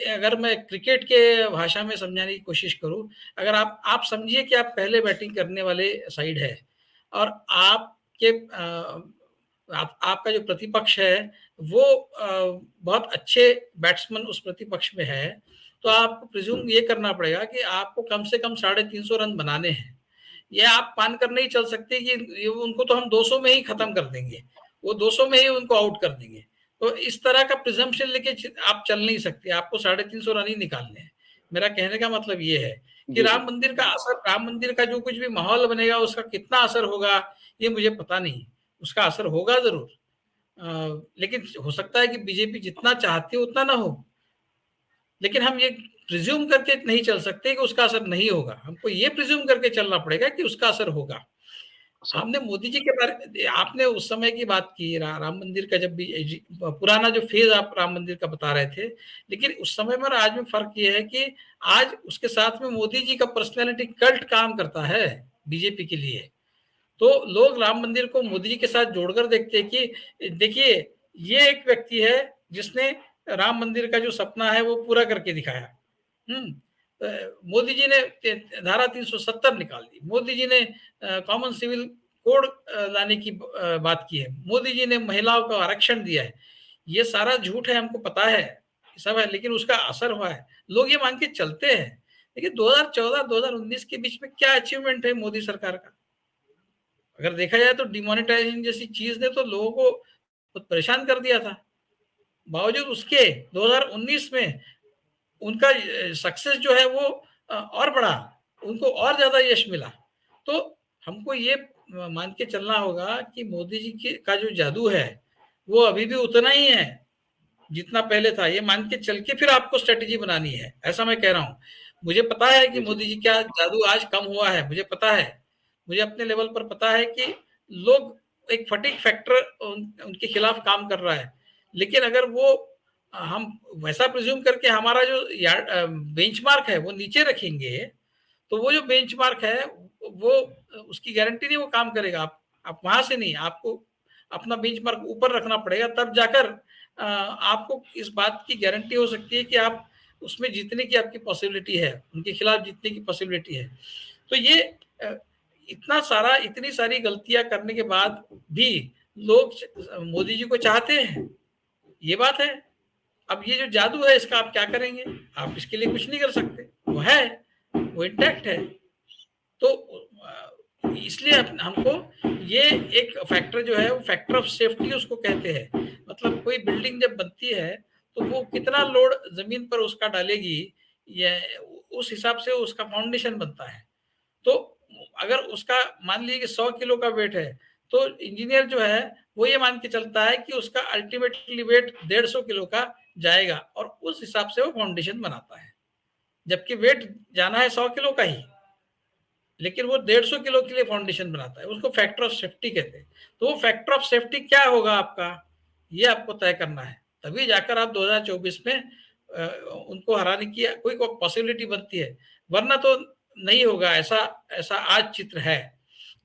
अगर मैं क्रिकेट के भाषा में समझाने की कोशिश करूँ, अगर आप समझिए कि आप पहले बैटिंग करने वाले साइड है, और आपके आपका जो प्रतिपक्ष है वो बहुत अच्छे बैट्समैन उस प्रतिपक्ष में है, तो आपको प्रिज्यूम ये करना पड़ेगा कि आपको कम से कम 350 रन बनाने हैं। ये आप मानकर नहीं चल सकते कि उनको तो हम 200 में ही खत्म कर देंगे, वो 200 में ही उनको आउट कर देंगे। तो इस तरह का प्रिजम्पशन लेके आप चल नहीं सकते, आपको 350 रन ही निकालने हैं। मेरा कहने का मतलब ये है कि राम मंदिर का असर, राम मंदिर का जो कुछ भी माहौल बनेगा उसका कितना असर होगा ये मुझे पता नहीं। उसका असर होगा जरूर, लेकिन हो सकता है कि बीजेपी जितना चाहती है उतना ना हो। लेकिन हम ये प्रिज्यूम करके नहीं चल सकते कि उसका असर नहीं होगा, हमको ये प्रिज्यूम करके चलना पड़ेगा कि उसका असर होगा। हमने मोदी जी के बारे, आपने उस समय की बात की राम मंदिर का, जब भी पुराना जो फेज आप राम मंदिर का बता रहे थे, लेकिन उस समय में और आज में फर्क ये है कि आज उसके साथ में मोदी जी का पर्सनैलिटी कल्ट काम करता है बीजेपी के लिए। तो लोग राम मंदिर को मोदी जी के साथ जोड़कर देखते हैं कि देखिए ये एक व्यक्ति है जिसने राम मंदिर का जो सपना है वो पूरा करके दिखाया। मोदी जी ने धारा 370 निकाल दी, मोदी जी ने कॉमन सिविल कोड लाने की बात की है, मोदी जी ने महिलाओं को आरक्षण दिया है। ये सारा झूठ है, हमको पता है सब है, लेकिन उसका असर हुआ है, लोग ये मान के चलते हैं। लेकिन 2014-2019 के बीच में क्या अचीवमेंट है मोदी सरकार का? अगर देखा जाए तो डिमोनेटाइजेशन जैसी चीज ने तो लोगों को बहुत परेशान कर दिया था। बावजूद उसके 2019 में उनका सक्सेस जो है वो और बढ़ा, उनको और ज्यादा यश मिला। तो हमको ये मान के चलना होगा कि मोदी जी का जो जादू है वो अभी भी उतना ही है, जितना पहले था, ये मान के चल के फिर आपको स्ट्रेटेजी बनानी है, ऐसा मैं कह रहा हूँ। मुझे पता है कि जी जी मोदी जी क्या जादू आज कम हुआ है, मुझे पता है, मुझे अपने लेवल पर पता है कि लोग एक फटीग फैक्टर उनके खिलाफ काम कर रहा है। लेकिन अगर वो हम वैसा प्रिज्यूम करके हमारा जो बेंचमार्क है वो नीचे रखेंगे, तो वो जो बेंचमार्क है वो उसकी गारंटी नहीं वो काम करेगा। आप वहां से नहीं, आपको अपना बेंचमार्क ऊपर रखना पड़ेगा, तब जाकर आपको इस बात की गारंटी हो सकती है कि आप उसमें जीतने की आपकी पॉसिबिलिटी है, उनके खिलाफ जीतने की पॉसिबिलिटी है। तो ये इतनी सारी गलतियां करने के बाद भी लोग मोदी जी को चाहते हैं, ये बात है। अब ये जो जादू है इसका आप क्या करेंगे? आप इसके लिए कुछ नहीं कर सकते, वो है, वो इंटैक्ट है। तो इसलिए हमको ये एक फैक्टर जो है वो फैक्टर ऑफ सेफ्टी उसको कहते हैं। मतलब कोई बिल्डिंग जब बनती है तो वो कितना लोड जमीन पर उसका डालेगी, ये उस हिसाब से उसका फाउंडेशन बनता है। तो अगर उसका मान लीजिए कि 100 किलो का वेट है, तो इंजीनियर जो है वो ये मान के चलता है कि उसका अल्टीमेटली वेट 150 किलो का जाएगा, और उस हिसाब से वो फाउंडेशन बनाता है। जबकि वेट जाना है 100 किलो का ही, लेकिन वो 150 किलो के लिए फाउंडेशन बनाता है, उसको फैक्टर ऑफ सेफ्टी कहते हैं। तो वो फैक्टर ऑफ सेफ्टी क्या होगा आपका, ये आपको तय करना है, तभी जाकर आप 2024 में उनको हराने की कोई पॉसिबिलिटी बनती है, वरना तो नहीं होगा। ऐसा ऐसा आज चित्र है,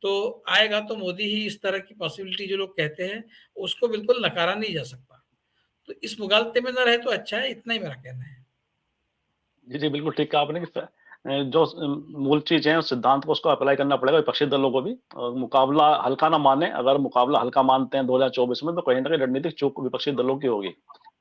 तो आएगा तो मोदी ही इस तरह की पॉसिबिलिटी जो लोग कहते हैं उसको बिल्कुल नकारा नहीं जा सकता। तो इस मुगालते में न रहे तो अच्छा है, इतना ही मेरा कहना है। जी, जी, बिल्कुल ठीक कहा आपने कि जो मूल चीज़ है, उस सिद्धांत को उसको अप्लाई करना पड़ेगा विपक्षी दलों को भी, और मुकाबला हल्का ना माने। अगर मुकाबला हल्का मानते हैं 2024 में, तो कहीं न कहीं रणनीतिक चूक विपक्षी दलों की होगी।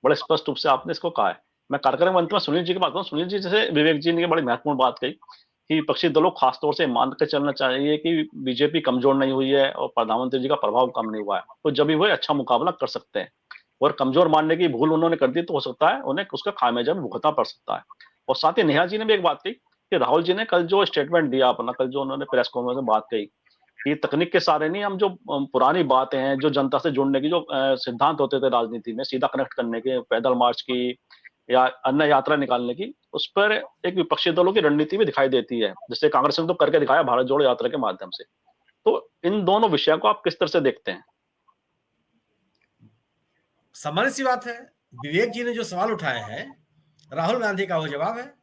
बड़े स्पष्ट रूप से आपने इसको कहा है। मैं कार्यक्रम के अंत में सुनील जी की बात करूँ, सुनील जी जैसे विवेक जी ने बड़ी महत्वपूर्ण बात कही कि विपक्षी दलों को खास तौर से मान के चलना चाहिए कि बीजेपी कमज़ोर नहीं हुई है और प्रधानमंत्री जी का प्रभाव कम नहीं हुआ है। तो जब भी वो अच्छा मुकाबला कर सकते हैं, और कमज़ोर मानने की भूल उन्होंने कर दी तो हो सकता है उन्हें उसका खामियाजा भी भुगतना पड़ सकता है। और साथ ही नेहा जी ने भी एक बात कही कि राहुल जी ने कल जो स्टेटमेंट दिया अपना, कल जो उन्होंने प्रेस कॉन्फ्रेंस में बात कही कि तकनीक के सहारे नहीं, हम जो पुरानी बातें हैं, जो जनता से जुड़ने की जो सिद्धांत होते थे राजनीति में, सीधा कनेक्ट करने के, पैदल मार्च की या अन्य यात्रा निकालने की, उस पर एक विपक्षी दलों की रणनीति भी दिखाई देती है। जैसे कांग्रेस ने तो करके दिखाया भारत जोड़ो यात्रा के माध्यम से। तो इन दोनों विषयों को आप किस तरह से देखते हैं? सामान्य सी बात है, विवेक जी ने जो सवाल उठाए हैं, राहुल गांधी का वो जवाब है।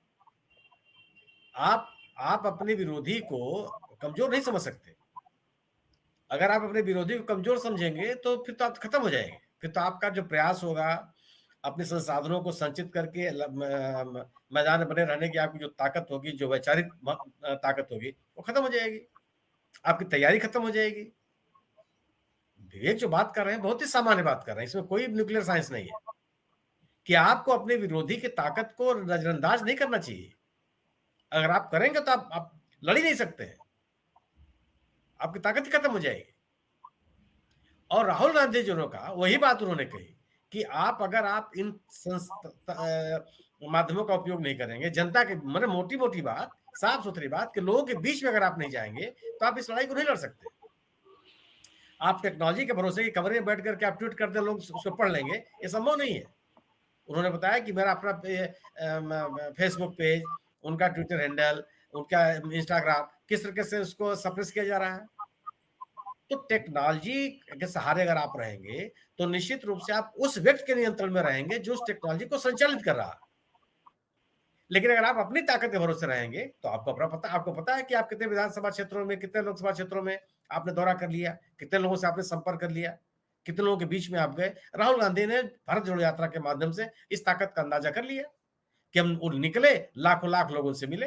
आप अपने विरोधी को कमजोर नहीं समझ सकते। अगर आप अपने विरोधी को कमजोर समझेंगे तो फिर तो आप खत्म हो जाएंगे। फिर तो आपका जो प्रयास होगा अपने संसाधनों को संचित करके मैदान में बने रहने की आपकी जो ताकत होगी, जो वैचारिक ताकत होगी, वो खत्म हो जाएगी, आपकी तैयारी खत्म हो जाएगी। विवेक जो बात कर रहे हैं बहुत ही सामान्य बात कर रहे हैं, इसमें कोई न्यूक्लियर साइंस नहीं है कि आपको अपने विरोधी की ताकत को नजरअंदाज नहीं करना चाहिए। अगर आप करेंगे तो आप लड़ ही नहीं सकते हैं, आपकी ताकत ही खत्म हो जाएगी। और राहुल गांधी जी का वही बात उन्होंने कही कि आप इन माध्यमों का उपयोग नहीं करेंगे, जनता के मतलब मोटी मोटी बात, साफ सुथरी बात कि लोगों के बीच में अगर आप नहीं जाएंगे तो आप इस लड़ाई को नहीं लड़ सकते। आप टेक्नोलॉजी के भरोसे की कमरे में बैठ करके आप ट्वीट करते लोग उसको पढ़ लेंगे, ये संभव नहीं है। उन्होंने बताया कि मेरा अपना फेसबुक पेज, उनका ट्विटर हैंडल, उनका इंस्टाग्राम, किस तरीके से उसको सप्रेस किया जा रहा है। तो टेक्नोलॉजी के सहारे अगर आप रहेंगे तो निश्चित रूप से आप उस व्यक्ति के नियंत्रण में रहेंगे जो उस टेक्नोलॉजी को संचालित कर रहा है। लेकिन अगर आप अपनी ताकत के भरोसे रहेंगे तो आपको पता है कि आप कितने विधानसभा क्षेत्रों में, कितने लोकसभा क्षेत्रों में आपने दौरा कर लिया, कितने लोगों से आपने संपर्क कर लिया, कितने लोगों के बीच में आप गए। राहुल गांधी ने भारत जोड़ो यात्रा के माध्यम से इस ताकत का अंदाजा कर लिया कि हम निकले, लाखों लाख लोगों से मिले,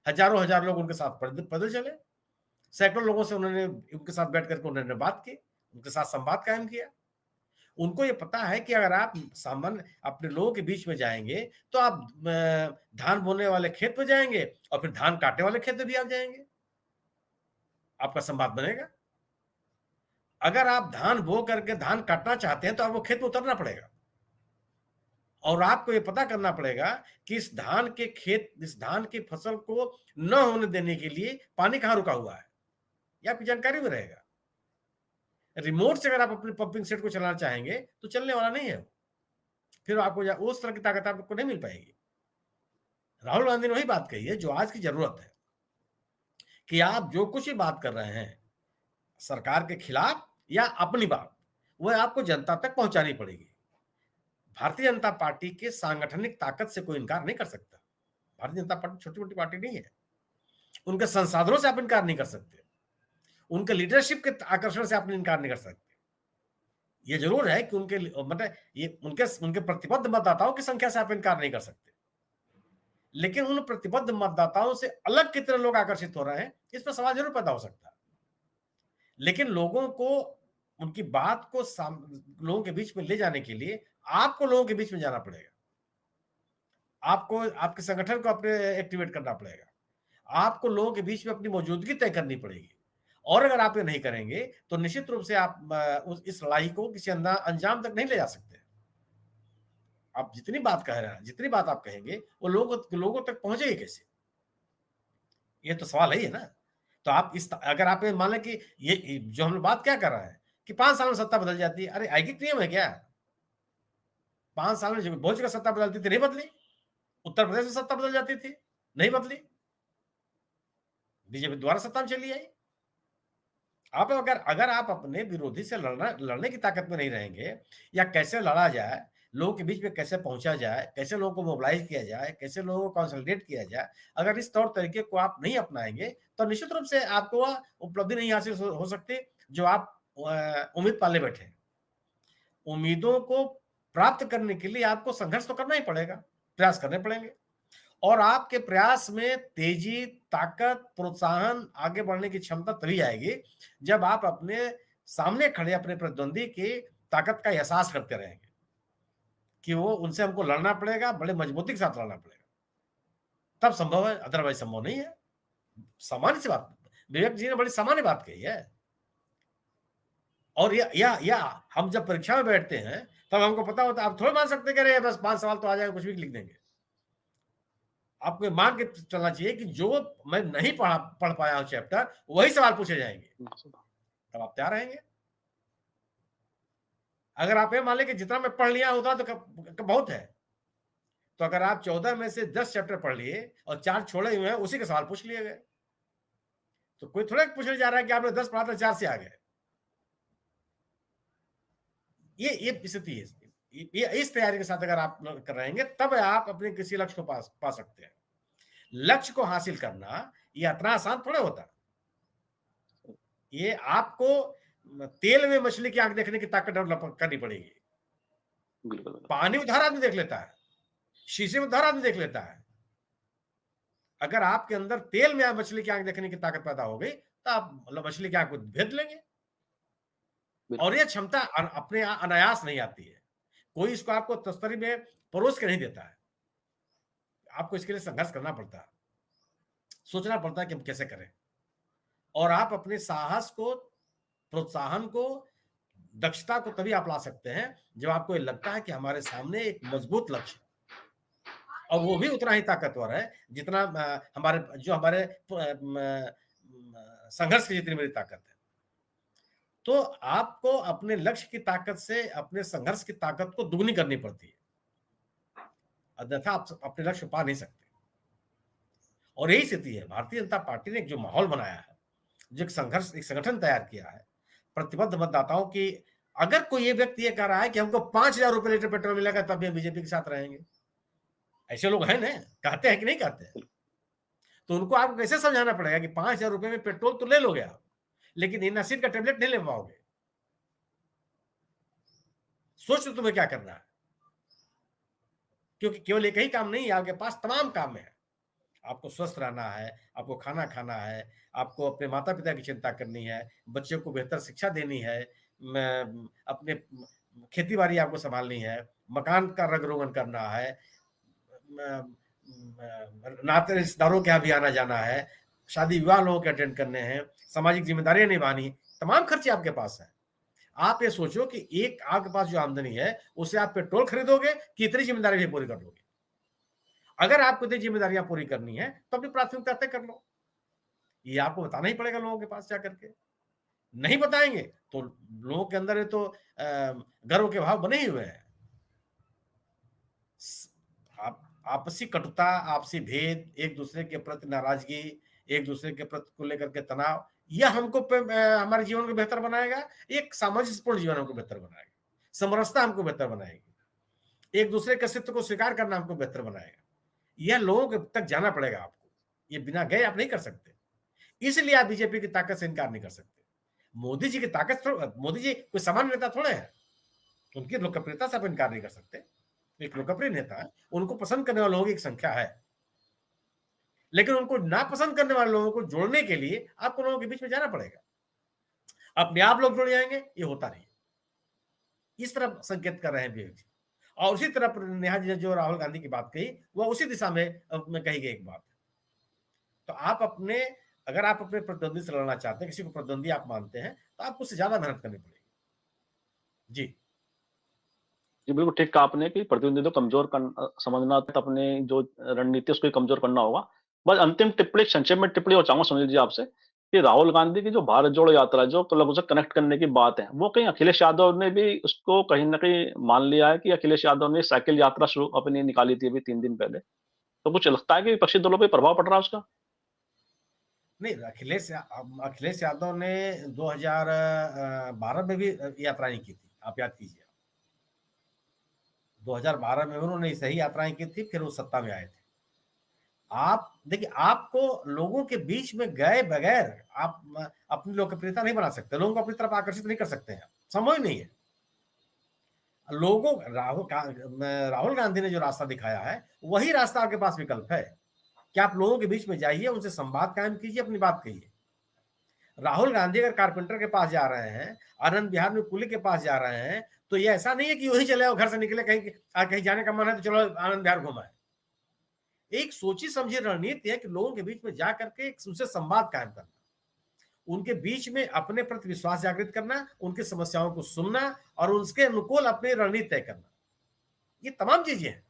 हजारों हजार लोग उनके साथ पैदल चले, सैकड़ों लोगों से उनके साथ बैठ करके उन्होंने बात की, उनके साथ संवाद कायम किया। उनको ये पता है कि अगर आप सामान्य अपने लोगों के बीच में जाएंगे तो आप धान बोने वाले खेत में जाएंगे और फिर धान काटने वाले खेत में भी आप जाएंगे, आपका संवाद बनेगा। अगर आप धान बो करके धान काटना चाहते हैं तो आपको खेत में उतरना पड़ेगा और आपको ये पता करना पड़ेगा कि इस धान की फसल को न होने देने के लिए पानी कहाँ रुका हुआ है, ये आपकी जानकारी में रहेगा। रिमोट से अगर आप अपने पंपिंग सेट को चलाना चाहेंगे तो चलने वाला नहीं है। फिर आपको उस तरह की ताकत आपको नहीं मिल पाएगी। राहुल गांधी ने वही बात कही है जो आज की जरूरत है, कि आप जो कुछ भी बात कर रहे हैं सरकार के खिलाफ या अपनी बात, वह आपको जनता तक पहुंचानी पड़ेगी। भारतीय जनता पार्टी के सांगठनिक ताकत से कोई इनकार नहीं कर सकता। भारतीय जनता पार्टी छोटी मोटी पार्टी नहीं है, उनके संसाधनों से आप इनकार नहीं कर सकते, उनके लीडरशिप के आकर्षण से आप इनकार नहीं कर सकते। ये जरूर है कि उनके मतलब ये उनके प्रतिबद्ध मतदाताओं की संख्या से आप इनकार नहीं कर सकते, लेकिन उन प्रतिबद्ध मतदाताओं से अलग कितने लोग आकर्षित हो रहे हैं, इस पर सवाल जरूर पैदा हो सकता है। लेकिन लोगों को उनकी बात को लोगों के बीच में ले जाने के लिए आपको लोगों के बीच में जाना पड़ेगा, आपको आपके संगठन को अपने एक्टिवेट करना पड़ेगा, आपको लोगों के बीच में अपनी मौजूदगी तय करनी पड़ेगी। और अगर आप ये नहीं करेंगे तो निश्चित रूप से आप इस लड़ाई को किसी अंजाम तक नहीं ले जा सकते। आप जितनी बात कह रहे हैं, जितनी बात आप कहेंगे, वो लोगों तक पहुंचेगी कैसे? ये तो सवाल है ना। तो आप अगर आप मान लें कि ये जो हम लोग बात क्या कर रहे हैं कि 5 साल में सत्ता बदल जाती है, अरे आर्किक नियम है क्या? 5 साल में बहुत जगह सत्ता बदलती थी, नहीं बदली। उत्तर प्रदेश में सत्ता बदल जाती थी, नहीं बदली। बीजेपी दोबारा सत्ता में चली आई। आप अगर आप अपने विरोधी से लड़ने की ताकत में नहीं रहेंगे, या कैसे लड़ा जाए, लोगों के बीच में कैसे पहुंचा जाए, कैसे लोगों को मोबिलाइज किया जाए, कैसे लोगों को कंसोलिडेट किया जाए, अगर इस तौर तरीके को आप नहीं अपनाएंगे तो निश्चित रूप से आपको वह उपलब्धि नहीं हासिल हो सकती जो आप उम्मीद पाले बैठे हैं। उम्मीदों को प्राप्त करने के लिए आपको संघर्ष तो करना ही पड़ेगा, प्रयास करने पड़ेंगे, और आपके प्रयास में तेजी, ताकत, प्रोत्साहन, आगे बढ़ने की क्षमता तभी आएगी जब आप अपने सामने खड़े अपने प्रतिद्वंदी की ताकत का एहसास करते रहेंगे कि वो उनसे हमको लड़ना पड़ेगा, बड़े मजबूती के साथ लड़ना पड़ेगा, तब संभव है, अदरवाइज संभव नहीं है। सामान्य सी बात, विवेक जी ने बड़ी सामान्य बात कही है। और या हम जब परीक्षा में बैठते हैं तब हमको पता होता है, आप थोड़ा मान सकते कि अरे बस 5 सवाल तो आ जाएंगे, कुछ भी लिख देंगे। आपको मान के चलना चाहिए कि जो मैं नहीं पढ़ पाया हूं चैप्टर, वही सवाल पूछे जाएंगे, तब आप तैयार रहेंगे। अगर आप ये मान लें कि जितना मैं पढ़ लिया होता तो बहुत है, तो अगर आप 14 में से 10 चैप्टर पढ़ लिए और 4 छोड़े हुए हैं, उसी के सवाल पूछ लिए गए, तो कोई थोड़ा पूछने जा रहा है कि आपने 10 पढ़ा था 4 से आ गए। ये स्थिति है। ये इस तैयारी के साथ अगर आप कर रहेंगे तब आप अपने किसी लक्ष्य को पा सकते हैं। लक्ष्य को हासिल करना ये इतना आसान थोड़ा होता। ये आपको तेल में मछली की आंख देखने की ताकत डेवलप करनी पड़ेगी। पानी में उधार आदमी देख लेता है, शीशे में उधार आदमी देख लेता है। अगर आपके अंदर तेल में मछली की आंख देखने की ताकत पैदा हो गई तो आप मछली की आंख को भेद लेंगे। और यह क्षमता अपने अनायास नहीं आती है, कोई इसको आपको तस्तरी में परोस के नहीं देता है। आपको इसके लिए संघर्ष करना पड़ता है, सोचना पड़ता है कि हम कैसे करें। और आप अपने साहस को, प्रोत्साहन को, दक्षता को तभी आप ला सकते हैं जब आपको ये लगता है कि हमारे सामने एक मजबूत लक्ष्य, और वो भी उतना ही ताकतवर है जितना हमारे संघर्ष की जितनी बड़ी ताकत है। तो आपको अपने लक्ष्य की ताकत से अपने संघर्ष की ताकत को दुगनी करनी पड़ती है, अन्यथा आप अपने लक्ष्य पा नहीं सकते। और यही स्थिति है। भारतीय जनता पार्टी ने एक जो माहौल बनाया है, जो एक संगठन तैयार किया है प्रतिबद्ध मतदाताओं की। अगर कोई ये व्यक्ति ये कह रहा है कि हमको 5,000 रुपए लीटर पेट्रोल मिलेगा तब भी बीजेपी के साथ रहेंगे, ऐसे लोग हैं ना, कहते हैं कि नहीं कहते? तो उनको आपको कैसे समझाना पड़ेगा कि 5,000 रुपए में पेट्रोल तो ले लोगे आप, लेकिन इनासिन का टेबलेट नहीं ले पाओगे। सोच लो तुम्हें क्या करना है, क्योंकि केवल एक ही काम नहीं है, आपके पास तमाम काम है। आपको स्वस्थ रहना है, आपको खाना खाना है, आपको अपने माता पिता की चिंता करनी है, बच्चों को बेहतर शिक्षा देनी है, अपने खेती बाड़ी आपको संभालनी है, मकान का रंग रोगन करना है, नाते रिश्तेदारों के यहाँ भी आना जाना है, शादी विवाह लोगों के अटेंड करने हैं, सामाजिक जिम्मेदारियां निभानी, तमाम खर्चे आपके पास है। आप ये सोचो कि एक आपके पास जो आमदनी है उसे आप पेट्रोल खरीदोगे कि इतनी जिम्मेदारी भी पूरी कर लोगे। अगर आपको इतनी जिम्मेदारियां पूरी करनी है तो अपनी प्राथमिकता तय कर लो। ये आपको बताना ही पड़ेगा लोगों के पास जाकर के। नहीं बताएंगे तो लोगों के अंदर तो गर्व के भाव बने ही हुए हैं। आपसी कटुता, आपसी भेद, एक दूसरे के प्रति नाराजगी, एक दूसरे के प्रति को लेकर के तनाव, यह हमको हमारे जीवन को बेहतर बनाएगा। एक सामंजस्यपूर्ण जीवन हमको बेहतर बनाएगा, समरसता हमको बेहतर बनाएगी, एक दूसरे के अस्तित्व को स्वीकार करना हमको बेहतर बनाएगा। यह लोगों तक जाना पड़ेगा आपको, ये बिना गए आप नहीं कर सकते। इसलिए आप बीजेपी की ताकत से इनकार नहीं कर सकते। मोदी जी की ताकत, मोदी जी कोई सामान्य नेता थोड़े हैं, उनकी लोकप्रियता से आप इनकार नहीं कर सकते। एक लोकप्रिय नेता है, उनको पसंद करने वाले लोगों की एक संख्या है, लेकिन उनको नापसंद करने वाले लोगों को जोड़ने के लिए आपको लोगों के बीच में जाना पड़ेगा। अपने आप लोग जुड़ जाएंगे, ये होता नहीं। इस तरफ संकेत कर रहे हैं विवेक जी। और उसी तरफ नेहा जी ने जो राहुल गांधी की बात कही, वह उसी दिशा में कही गई एक बात है। तो आप अपने, अगर आप अपने प्रतिद्वंदी से लड़ना चाहते हैं, किसी को प्रतिद्वंदी आप मानते हैं, तो आपको उससे ज्यादा मेहनत करनी पड़ेगी। जी जी, बिल्कुल ठीक कहा आपने कि प्रतिद्वंदी तो कमजोर समझना, तो अपने जो रणनीति उसको कमजोर करना होगा। बस अंतिम टिप्पणी, संक्षेप में टिप्पणी और चाहूंगा सुनील जी आपसे कि राहुल गांधी की जो भारत जोड़ो यात्रा, जो लोगों से कनेक्ट करने की बात है, वो कहीं अखिलेश यादव ने भी उसको कहीं ना कहीं मान लिया है कि अखिलेश यादव ने साइकिल यात्रा शुरू अपनी निकाली थी अभी 3 दिन पहले। तो कुछ लगता है कि विपक्षी दलों पर प्रभाव पड़ रहा है उसका? नहीं, अखिलेश यादव ने 2012 में भी यात्रा नहीं की थी, आप याद कीजिए। 2012 में उन्होंने सही यात्राएं की थी, फिर वो सत्ता में आए थे। आप देखिए, आपको लोगों के बीच में गए बगैर आप अपनी लोकप्रियता नहीं बना सकते, लोगों को अपनी तरफ आकर्षित नहीं कर सकते हैं, संभव ही नहीं है। राहुल गांधी ने जो रास्ता दिखाया है, वही रास्ता आपके पास विकल्प है कि आप लोगों के बीच में जाइए, उनसे संवाद कायम कीजिए, अपनी बात कहिए। राहुल गांधी अगर कारपेंटर के पास जा रहे हैं, आनंद विहार में कुली के पास जा रहे हैं, तो ये ऐसा नहीं है कि वही चले, घर से निकले, कहीं जाने का मन है तो चलो आनंद विहार घुमाए। एक सोची समझी रणनीति है कि लोगों के बीच में जा करके उनसे संवाद कायम करना, उनके बीच में अपने प्रति विश्वास जागृत करना, उनकी समस्याओं को सुनना और उसके अनुकूल अपनी रणनीति तय करना। ये तमाम चीजें हैं,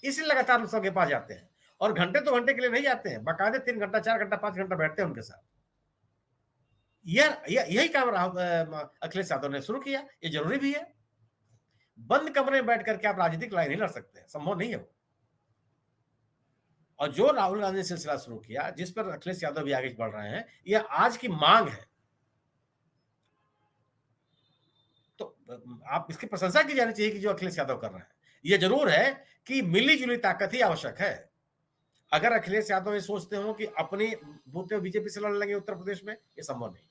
इसलिए लगातार लोग सबके पास जाते हैं, और घंटे 2 घंटे के लिए नहीं जाते हैं, बाकायदे 3 घंटा 4 घंटा 5 घंटा बैठते हैं उनके साथ। यही काम अखिलेश यादव ने शुरू किया। ये जरूरी भी है, बंद कमरे में बैठ करके आप राजनीतिक लड़ाई नहीं लड़ सकते, संभव नहीं है वो। और जो राहुल गांधी ने सिलसिला शुरू किया, जिस पर अखिलेश यादव भी आगे बढ़ रहे हैं, यह आज की मांग है। तो आप इसकी प्रशंसा की जानी चाहिए कि जो अखिलेश यादव कर रहे हैं। यह जरूर है कि मिली जुली ताकत ही आवश्यक है। अगर अखिलेश यादव ये सोचते हो कि अपनी बूते बीजेपी से लड़ लेंगे उत्तर प्रदेश में, ये संभव नहीं।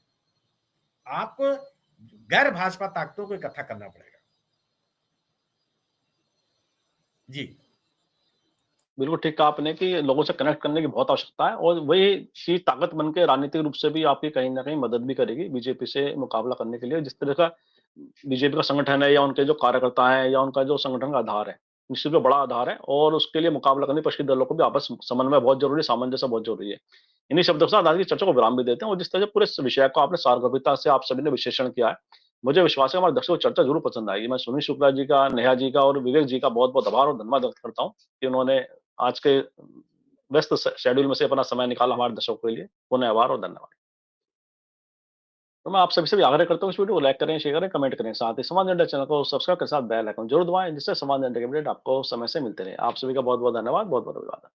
आपको गैर भाजपा ताकतों को इकट्ठा करना पड़ेगा। जी बिल्कुल ठीक कहा आपने कि लोगों से कनेक्ट करने की बहुत आवश्यकता है, और वही चीज ताकत बन के राजनीतिक रूप से भी आपकी कहीं ना कहीं मदद भी करेगी बीजेपी से मुकाबला करने के लिए। जिस तरह का बीजेपी का संगठन है, या उनके जो कार्यकर्ता हैं, या उनका जो संगठन का आधार है, निश्चित रूप से बड़ा आधार है, और उसके लिए मुकाबला करने पक्षी दलों को भी आपस समन्वय बहुत जरूरी, सामंजस्य बहुत जरूरी है। इन्हीं शब्दों के साथ आज की चर्चा को विराम भी देते हैं। और जिस तरह से पूरे इस विषय को आपने सारगर्भिता से आप सभी ने विश्लेषण किया है, मुझे विश्वास है हमारे दर्शकों को चर्चा जरूर पसंद आएगी। मैं सुनील शुक्ला जी का, नेहा जी का और विवेक जी का बहुत बहुत आभार और धन्यवाद व्यक्त करता हूँ कि उन्होंने आज के व्यस्त शेड्यूल में से अपना समय निकाला हमारे दर्शकों के लिए। पुनः आभार और धन्यवाद। तो मैं आप सभी से भी आग्रह करता हूँ इस वीडियो को लाइक करें, शेयर करें, कमेंट करें, साथ ही समाज इंडिया चैनल को सब्सक्राइब के साथ बेल आइकन जरूर दबाएं, जिससे समाज इंडिया के अपडेट आपको समय से मिलते रहे। आप सभी का बहुत बहुत धन्यवाद, बहुत बहुत अभिवादन।